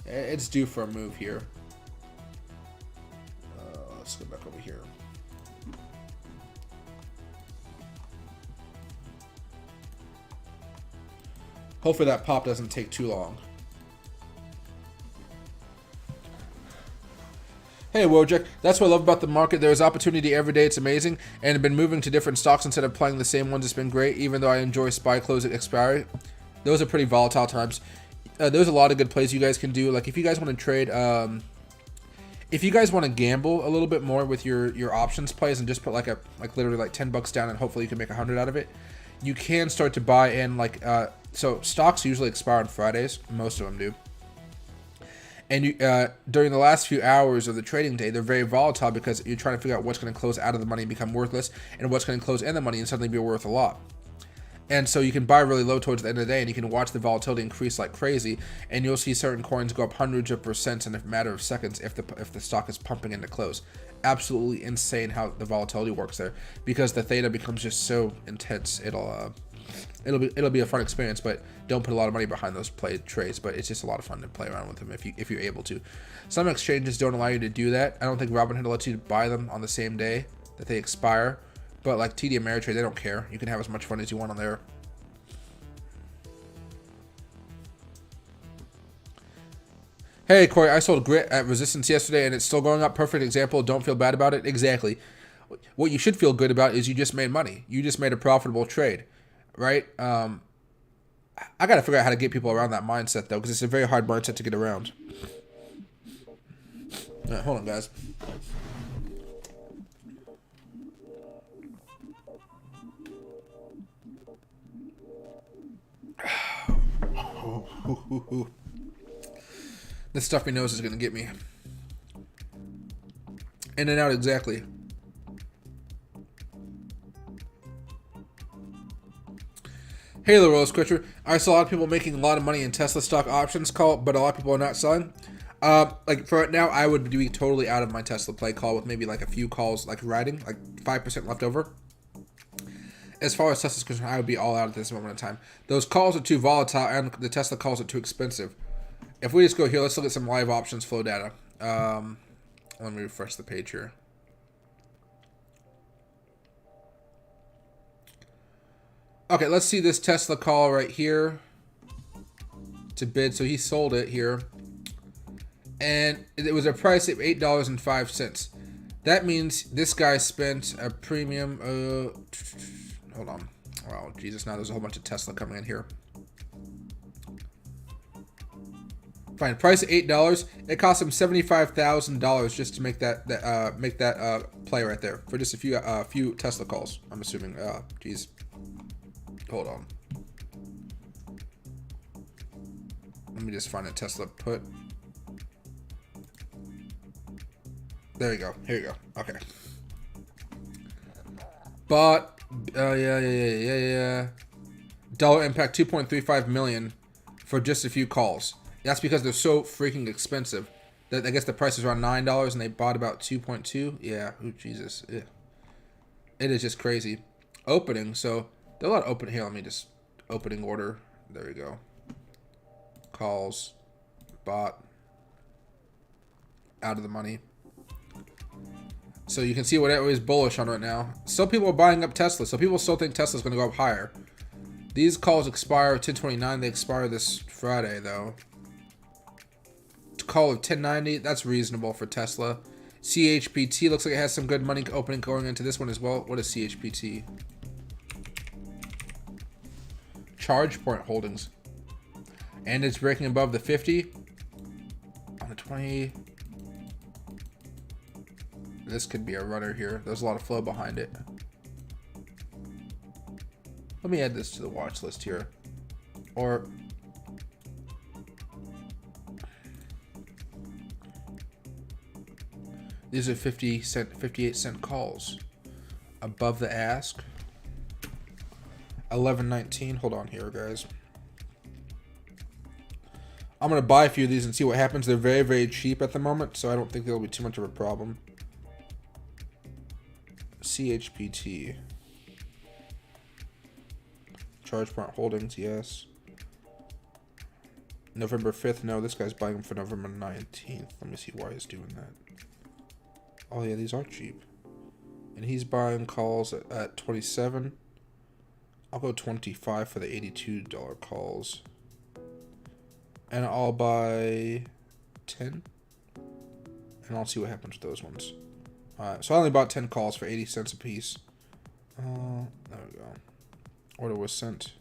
It's due for a move here. Let's go back over here. Hopefully that pop doesn't take too long. Hey, Wojak, that's what I love about the market. There's opportunity every day. It's amazing. And I've been moving to different stocks instead of playing the same ones. It's been great, even though I enjoy SPY close at expiry. Those are pretty volatile times. There's a lot of good plays you guys can do. Like if you guys want to trade, if you guys want to gamble a little bit more with your options plays and just put like literally like $10 down and hopefully you can make 100 out of it, you can start to buy in like so stocks usually expire on Fridays. Most of them do. And you, during the last few hours of the trading day, they're very volatile because you're trying to figure out what's going to close out of the money and become worthless, and what's going to close in the money and suddenly be worth a lot. And so you can buy really low towards the end of the day, and you can watch the volatility increase like crazy, and you'll see certain coins go up hundreds of percents in a matter of seconds if the stock is pumping into close. Absolutely insane how the volatility works there, because the theta becomes just so intense. It'll be a fun experience, but don't put a lot of money behind those trades. But it's just a lot of fun to play around with them if you're able to. Some exchanges don't allow you to do that. I don't think Robinhood lets you buy them on the same day that they expire. But like TD Ameritrade, they don't care. You can have as much fun as you want on there. Hey Corey, I sold grit at resistance yesterday and it's still going up. Perfect example. Don't feel bad about it. Exactly. What you should feel good about is you just made money. You just made a profitable trade. Right? I got to figure out how to get people around that mindset, though, because it's a very hard mindset to get around. All right, hold on, guys. This stuffy nose is going to get me. In and out, exactly. Hey, the Rose Quitcher. I saw a lot of people making a lot of money in Tesla stock options call, but a lot of people are not selling. Like for right now, I would be totally out of my Tesla play call with maybe like a few calls, like riding, like 5% left over. As far as Tesla's concerned, I would be all out at this moment in time. Those calls are too volatile, and the Tesla calls are too expensive. If we just go here, let's look at some live options flow data. Let me refresh the page here. Okay, let's see this Tesla call right here to bid. So he sold it here. And it was a price of $8.05. That means this guy spent a premium. Hold on. Wow, Jesus, now there's a whole bunch of Tesla coming in here. Fine, price of $8. It cost him $75,000 just to make that play right there for just a few Tesla calls. I'm assuming. Geez. Hold on. Let me just find a Tesla put. There you go. Here you go. Okay. But yeah. Dollar impact 2.35 million for just a few calls. That's because they're so freaking expensive. That I guess the price is around $9 and they bought about 2.2. Yeah. Oh Jesus. Yeah. It is just crazy. Opening. So there are a lot of open here. Let me just opening order. There we go. Calls. Bought. Out of the money. So you can see what everybody's bullish on right now. Some people are buying up Tesla. So people still think Tesla's going to go up higher. These calls expire 10/29. They expire this Friday, though. Call of 1090. That's reasonable for Tesla. CHPT looks like it has some good money opening going into this one as well. What is CHPT? Charge Point Holdings. And it's breaking above the 50. On the 20. This could be a runner here. There's a lot of flow behind it. Let me add this to the watch list here. Or these are 58-cent calls. Above the ask. 11.19. Hold on here, guys. I'm gonna buy a few of these and see what happens. They're very, very cheap at the moment, so I don't think there'll be too much of a problem. CHPT. Charge point holdings, yes. November 5th, no, this guy's buying them for November 19th. Let me see why he's doing that. Oh yeah, these are cheap. And he's buying calls at 27. I'll go 25 for the $82 calls. And I'll buy 10. And I'll see what happens with those ones. Alright, so I only bought 10 calls for 80 cents a piece. There we go. Order was sent.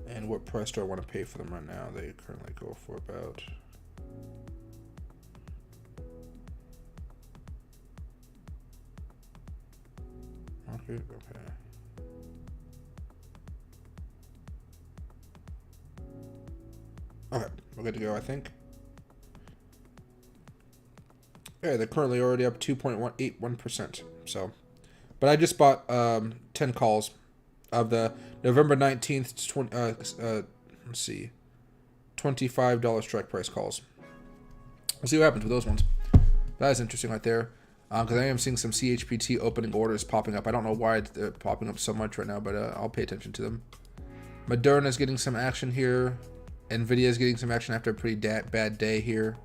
And what price do I want to pay for them right now? They currently go for about... Okay. Okay, we're good to go, I think. Yeah, they're currently already up 2.81%. So, but I just bought 10 calls of the November 19th, let's see, $25 strike price calls. We'll see what happens with those ones. That is interesting right there. Because I am seeing some CHPT opening orders popping up. I don't know why they're popping up so much right now, but I'll pay attention to them. Moderna's getting some action here. Nvidia's getting some action after a pretty bad day here.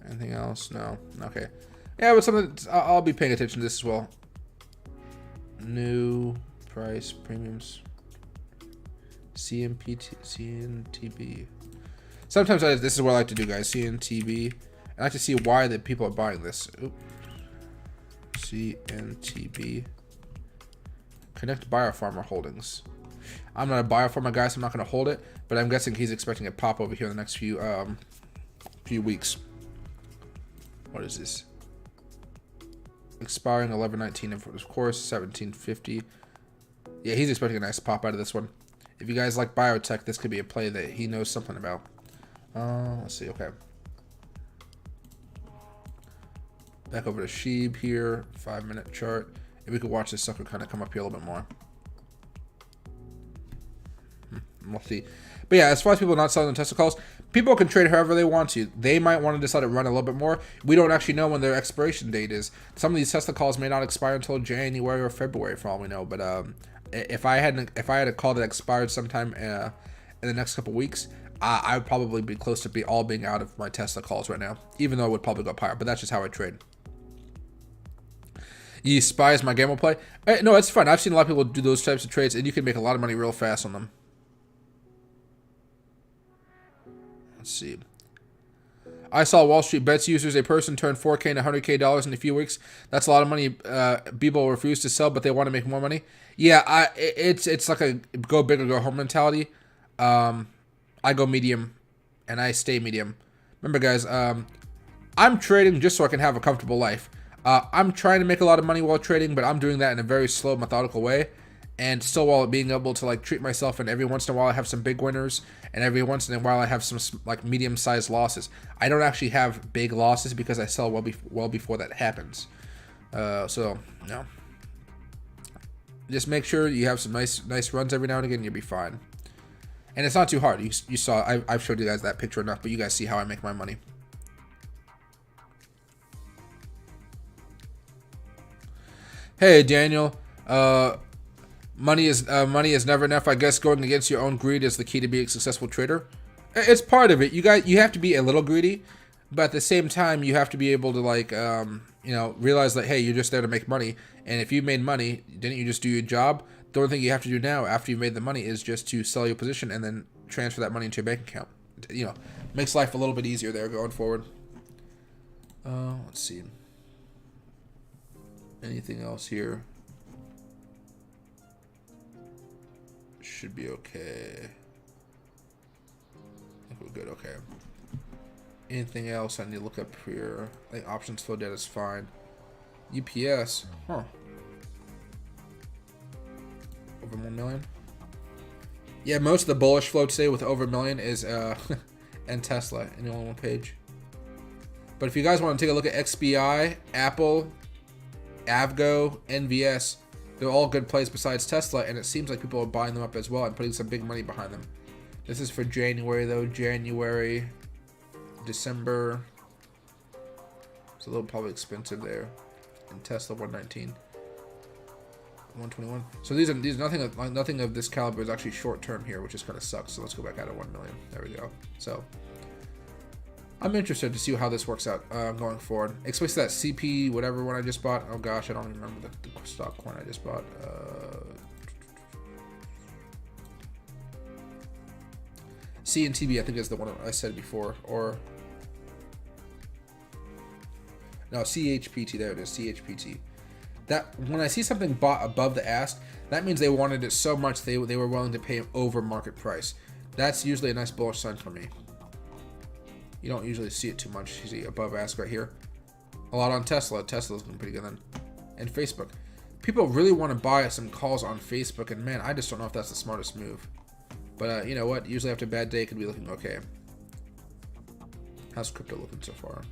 Anything else? No. Okay. Yeah, but something I'll be paying attention to this as well. New price premiums. CNTB. Sometimes this is what I like to do, guys. CNTB. I like to see why the people are buying this. Oop. CNTB. Connect Biopharma Holdings. I'm not a biopharma guy, so I'm not going to hold it. But I'm guessing he's expecting a pop over here in the next few weeks. What is this? Expiring 11/19, and of course 1750. Yeah, he's expecting a nice pop out of this one. If you guys like biotech, this could be a play that he knows something about. Let's see. Okay. Back over to Sheeb here. 5-minute chart. If we could watch this sucker kind of come up here a little bit more. We'll see. But yeah, as far as people not selling the Tesla calls, people can trade however they want to. They might want to decide to run a little bit more. We don't actually know when their expiration date is. Some of these Tesla calls may not expire until January or February, for all we know. But if I had a call that expired sometime in the next couple weeks, I would probably be close to all being out of my Tesla calls right now, even though it would probably go up higher. But that's just how I trade. You spies my gamble play? No, it's fun. I've seen a lot of people do those types of trades, and you can make a lot of money real fast on them. Let's see. I saw Wall Street Bets users. A person turned $4K into $100K in a few weeks. That's a lot of money. People refuse to sell, but they want to make more money. Yeah, it's like a go big or go home mentality. I go medium, and I stay medium. Remember, guys, I'm trading just so I can have a comfortable life. I'm trying to make a lot of money while trading, but I'm doing that in a very slow, methodical way. And still while being able to like treat myself, and every once in a while I have some big winners, and every once in a while I have some like medium-sized losses. I don't actually have big losses because I sell well before that happens. So no, just make sure you have some nice runs every now and again, and you'll be fine. And it's not too hard. You saw I've showed you guys that picture enough, but you guys see how I make my money. Hey Daniel, money is never enough. I guess going against your own greed is the key to being a successful trader. It's part of it. You have to be a little greedy, but at the same time you have to be able to like realize that hey, you're just there to make money, and if you made money, didn't you just do your job? The only thing you have to do now after you've made the money is just to sell your position and then transfer that money into your bank account. Makes life a little bit easier there going forward. Let's see. Anything else here? Should be okay. I think we're good. Okay. Anything else I need to look up here? I think options flow data is fine. UPS. Huh. over 1 million. Yeah, most of the bullish flow today with over 1 million is and Tesla in only one page. But if you guys want to take a look at XBI, Apple, Avgo, NVS, they're all good plays besides Tesla, and it seems like people are buying them up as well and putting some big money behind them. This is for January though. January, December. It's a little probably expensive there. And Tesla 119, 121. So these nothing of this caliber is actually short term here, which just kind of sucks. So let's go back out of 1 million. There we go. So I'm interested to see how this works out going forward. Especially that CP whatever one I just bought. Oh gosh, I don't even remember the stock coin I just bought. CNTB I think is the one I said before, or no, CHPT. There it is, CHPT. That when I see something bought above the ask, that means they wanted it so much they were willing to pay over market price. That's usually a nice bullish sign for me. You don't usually see it too much. You see above ask right here. A lot on Tesla. Tesla's been pretty good then. And Facebook. People really want to buy some calls on Facebook, and man, I just don't know if that's the smartest move. But you know what? Usually after a bad day, it could be looking okay. How's crypto looking so far?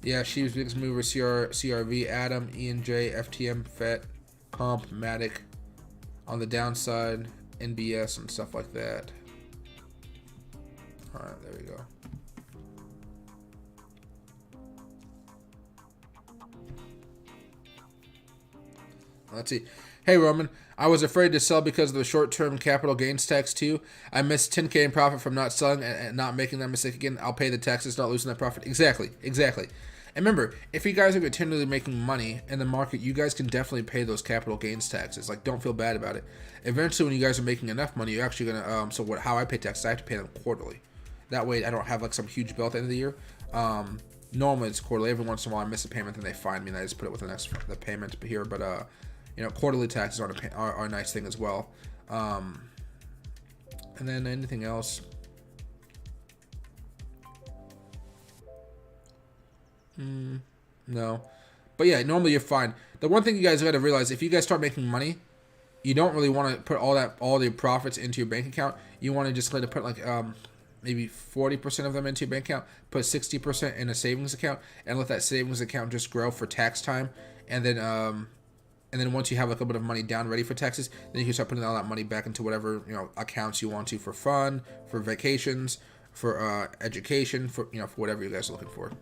Yeah, Sheep's biggest mover, CRV, Atom, ENJ, FTM, FET, Comp, Matic. On the downside, NBS and stuff like that. Alright, there we go. Let's see. Hey Roman, I was afraid to sell because of the short-term capital gains tax too. I missed 10K in profit from not selling and not making that mistake again. I'll pay the taxes, not losing that profit. Exactly. And remember, if you guys are continually making money in the market, you guys can definitely pay those capital gains taxes. Like, don't feel bad about it. Eventually, when you guys are making enough money, you're actually gonna. How I pay taxes, I have to pay them quarterly. That way, I don't have like some huge bill at the end of the year. Normally it's quarterly. Every once in a while, I miss a payment, then they fine me, and I just put it with the payment here. But you know, quarterly taxes are a nice thing as well. And then anything else. No, but yeah, normally you're fine. The one thing you guys got to realize, if you guys start making money, you don't really want to put all the profits into your bank account. You want to just kind of put like maybe 40% of them into your bank account, put 60% in a savings account, and let that savings account just grow for tax time. And then once you have like a bit of money down ready for taxes, then you can start putting all that money back into whatever accounts you want to, for fun, for vacations, for education, for for whatever you guys are looking for.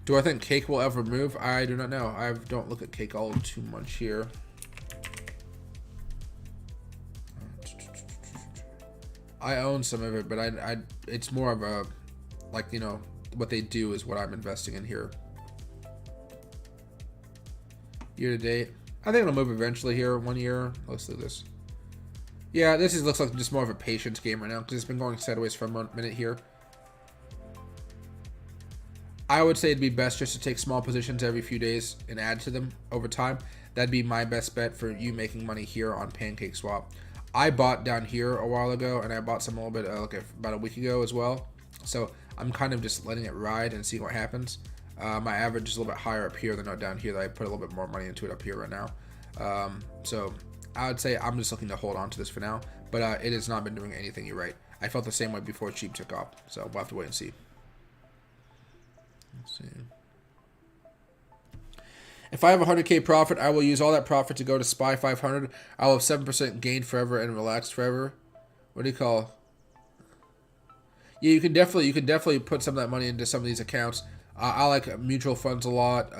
Do I think Cake will ever move? I do not know. I don't look at Cake all too much here. I own some of it, but it's more of a, like, what they do is what I'm investing in here. Year to date, I think it'll move eventually here. 1 year. Let's do this. Yeah, this looks like just more of a patience game right now because it's been going sideways for a minute here. I would say it'd be best just to take small positions every few days and add to them over time. That'd be my best bet for you making money here on PancakeSwap. I bought down here a while ago, and I bought some a little bit about a week ago as well. So I'm kind of just letting it ride and seeing what happens. My average is a little bit higher up here than down here. That I put a little bit more money into it up here right now. So I would say I'm just looking to hold on to this for now. But it has not been doing anything. You're right. I felt the same way before Cheap took off. So we'll have to wait and see. Let's see. If I have 100K profit, I will use all that profit to go to SPY 500. I will have 7% gained forever and relaxed forever. What do you call? Yeah, you can definitely put some of that money into some of these accounts. I like mutual funds a lot.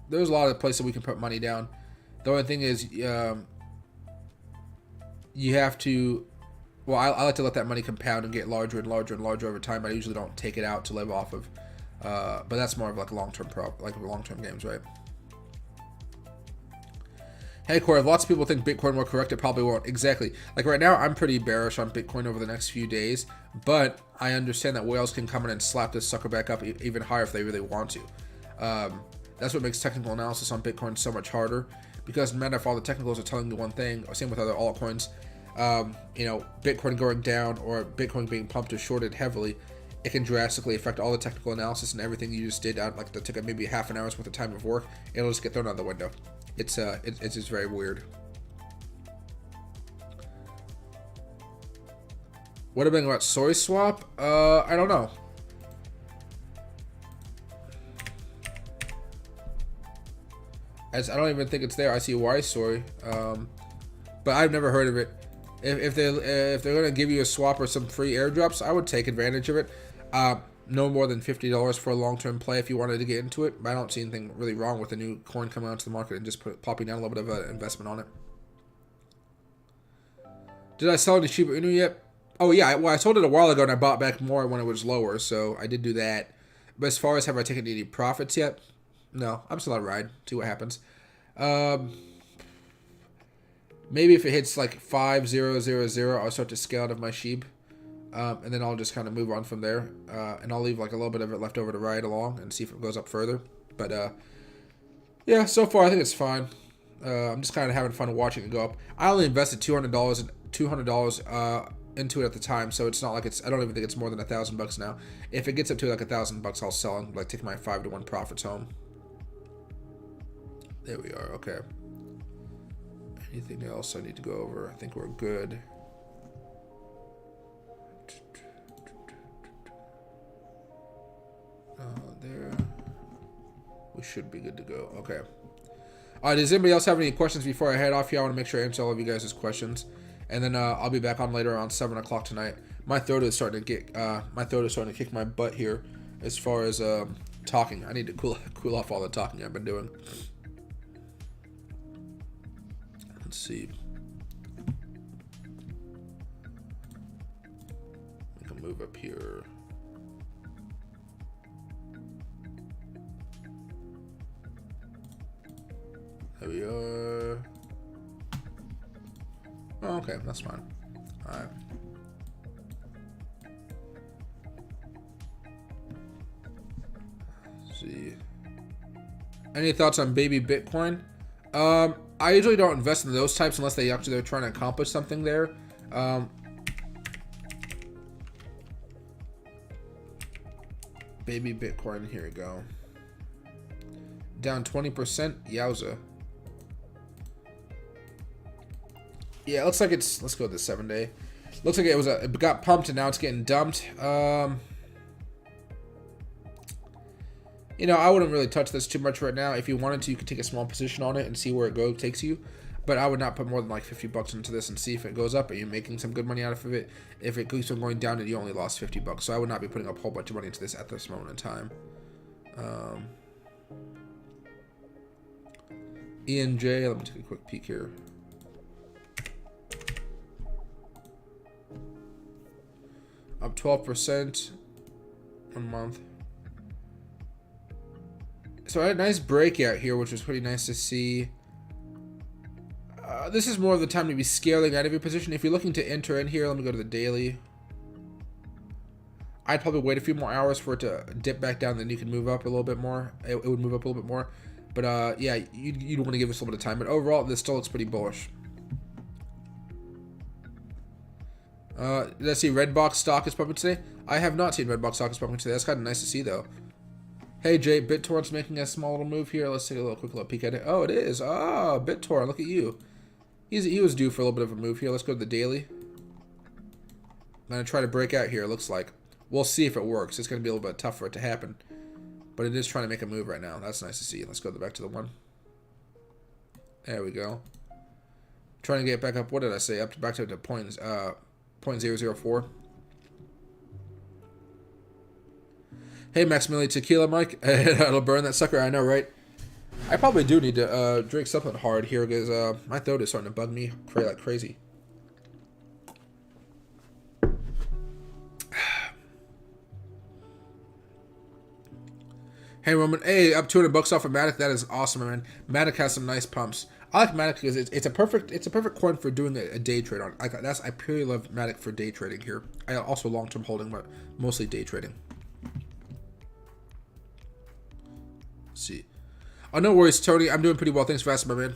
There's a lot of places we can put money down. The only thing is, you have to. Well, I like to let that money compound and get larger and larger and larger over time. I usually don't take it out to live off of. But that's more of like a long-term games, right? Hey, Corey, lots of people think Bitcoin will correct. It probably won't. Exactly. Like right now, I'm pretty bearish on Bitcoin over the next few days, but I understand that whales can come in and slap this sucker back up even higher if they really want to. That's what makes technical analysis on Bitcoin so much harder, because no matter if all the technicals are telling you one thing, or same with other altcoins, you know, Bitcoin going down or Bitcoin being pumped or shorted heavily, it can drastically affect all the technical analysis and everything you just did out, like that took maybe half an hour's worth of time of work. It'll just get thrown out the window. It's just very weird. What do I think about Soy Swap? I don't know. As I don't even think it's there. I see Y Soy, but I've never heard of it. If they're gonna give you a swap or some free airdrops, I would take advantage of it. No more than $50 for a long-term play if you wanted to get into it. But I don't see anything really wrong with a new coin coming out to the market and just popping down a little bit of an investment on it. Did I sell any Shiba Inu yet? Oh yeah, well I sold it a while ago and I bought back more when it was lower, so I did do that. But as far as have I taken any profits yet? No, I'm still on a ride. See what happens. Maybe if it hits like 5000, I'll start to scale out of my sheep, and then I'll just kind of move on from there. And I'll leave like a little bit of it left over to ride along and see if it goes up further. But yeah, so far I think it's fine. I'm just kind of having fun watching it go up. I only invested $200 into it at the time, so it's not like it's. I don't even think it's more than $1,000 now. If it gets up to like $1,000, I'll sell and like take my 5-to-1 profits home. There we are. Okay. Anything else I need to go over? I think we're good. There. We should be good to go. Okay. All right. Does anybody else have any questions before I head off here? I want to make sure I answer all of you guys' questions, and then I'll be back on later around 7 o'clock tonight. My throat is starting to get. My throat is starting to kick my butt here, as far as talking. I need to cool off all the talking I've been doing. Let's see. We can move up here. There we are. Oh, okay, that's fine. All right. Let's see. Any thoughts on baby Bitcoin? I usually don't invest in those types unless they're trying to accomplish something there. Baby Bitcoin, here we go. Down 20%, yowza. Yeah, it looks like it's, let's go with the 7-day. Looks like it got pumped and now it's getting dumped. You know, I wouldn't really touch this too much right now. If you wanted to, you could take a small position on it and see where it takes you. But I would not put more than like $50 into this and see if it goes up. Are you making some good money out of it? If it keeps on going down, and you only lost $50. So I would not be putting up a whole bunch of money into this at this moment in time. ENJ, let me take a quick peek here. Up 12%, 1 month. So I had a nice breakout here, which was pretty nice to see. This is more of the time to be scaling out of your position. If you're looking to enter in here, let me go to the daily. I'd probably wait a few more hours for it to dip back down, then you can move up a little bit more. It would move up a little bit more. But yeah, you'd want to give this a little bit of time. But overall, this still looks pretty bullish. Let's see, Redbox stock is pumping today. I have not seen Redbox stock is pumping today. That's kind of nice to see, though. Hey, Jay, BitTorrent's making a small little move here. Let's take a quick little peek at it. Oh, it is. Ah, BitTorrent, look at you. He was due for a little bit of a move here. Let's go to the daily. I'm going to try to break out here, it looks like. We'll see if it works. It's going to be a little bit tough for it to happen. But it is trying to make a move right now. That's nice to see. Let's go back to the one. There we go. Trying to get back up. What did I say? Back to the points. 0.004. Hey, Maximilian Tequila, Mike. It'll burn that sucker. I know, right? I probably do need to drink something hard here because my throat is starting to bug me like crazy. Hey, Roman. Hey, up $200 off of Matic. That is awesome, man. Matic has some nice pumps. I like Matic because it's a perfect coin for doing a day trade on. I purely love Matic for day trading here. I also long-term holding, but mostly day trading. Let's see. Oh, no worries, Tony. I'm doing pretty well. Thanks for asking, my man.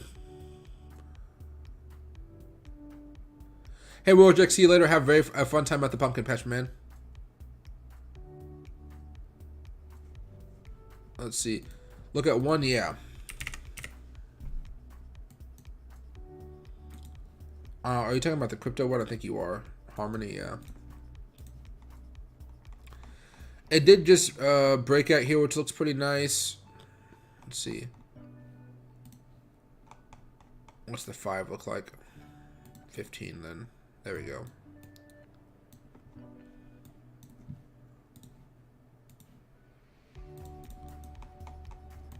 Hey, Wojak, see you later. Have a fun time at the pumpkin patch, man. Let's see. Look at one, yeah. Are you talking about the crypto one? I think you are. Harmony, yeah. It did just break out here, which looks pretty nice. Let's see. What's the 5 look like? 15 then. There we go.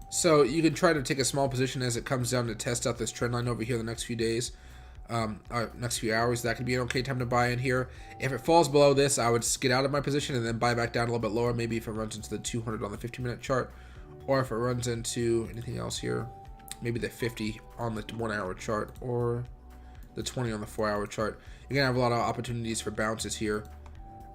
So you can try to take a small position as it comes down to test out this trend line over here the next few days. Next few hours. That could be an okay time to buy in here. If it falls below this, I would get out of my position and then buy back down a little bit lower. Maybe if it runs into the 200 on the 15-minute chart, or if it runs into anything else here, maybe the 50 on the 1-hour chart, or the 20 on the 4-hour chart. You're gonna have a lot of opportunities for bounces here.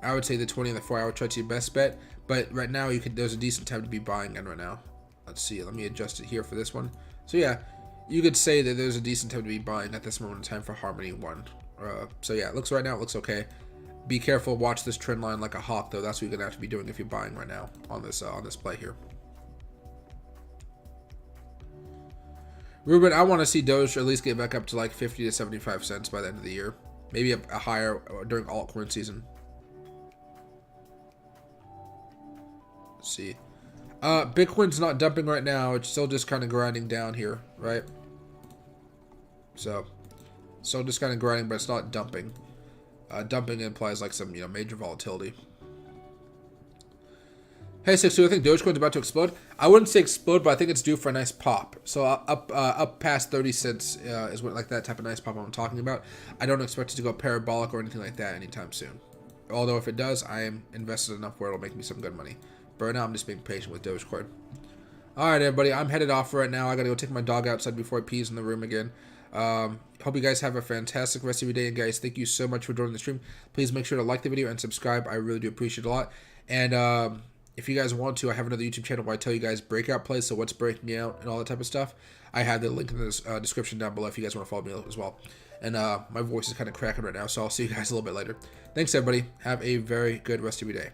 I would say the 20 on the 4-hour chart's your best bet, but right now there's a decent time to be buying in right now. Let's see. Let me adjust it here for this one. So yeah. You could say that there's a decent time to be buying at this moment in time for Harmony 1. So yeah, it looks right now, it looks okay. Be careful, watch this trend line like a hawk though. That's what you're gonna have to be doing if you're buying right now on this play here. Ruben, I want to see Doge at least get back up to like 50 to 75 cents by the end of the year. Maybe a higher during altcoin season. Let's see. Bitcoin's not dumping right now. It's still just kind of grinding down here, right? So, still just kind of grinding, but it's not dumping. Dumping implies like some, major volatility. Hey, 62, I think Dogecoin's about to explode. I wouldn't say explode, but I think it's due for a nice pop. So up past 30 cents is what like that type of nice pop I'm talking about. I don't expect it to go parabolic or anything like that anytime soon. Although if it does, I am invested enough where it'll make me some good money. But right now, I'm just being patient with Dogecoin. Alright, everybody. I'm headed off right now. I gotta go take my dog outside before he pees in the room again. Hope you guys have a fantastic rest of your day. And guys, thank you so much for joining the stream. Please make sure to like the video and subscribe. I really do appreciate it a lot. And if you guys want to, I have another YouTube channel where I tell you guys breakout plays, so what's breaking out and all that type of stuff. I have the link in the description down below if you guys want to follow me as well. And my voice is kind of cracking right now, so I'll see you guys a little bit later. Thanks, everybody. Have a very good rest of your day.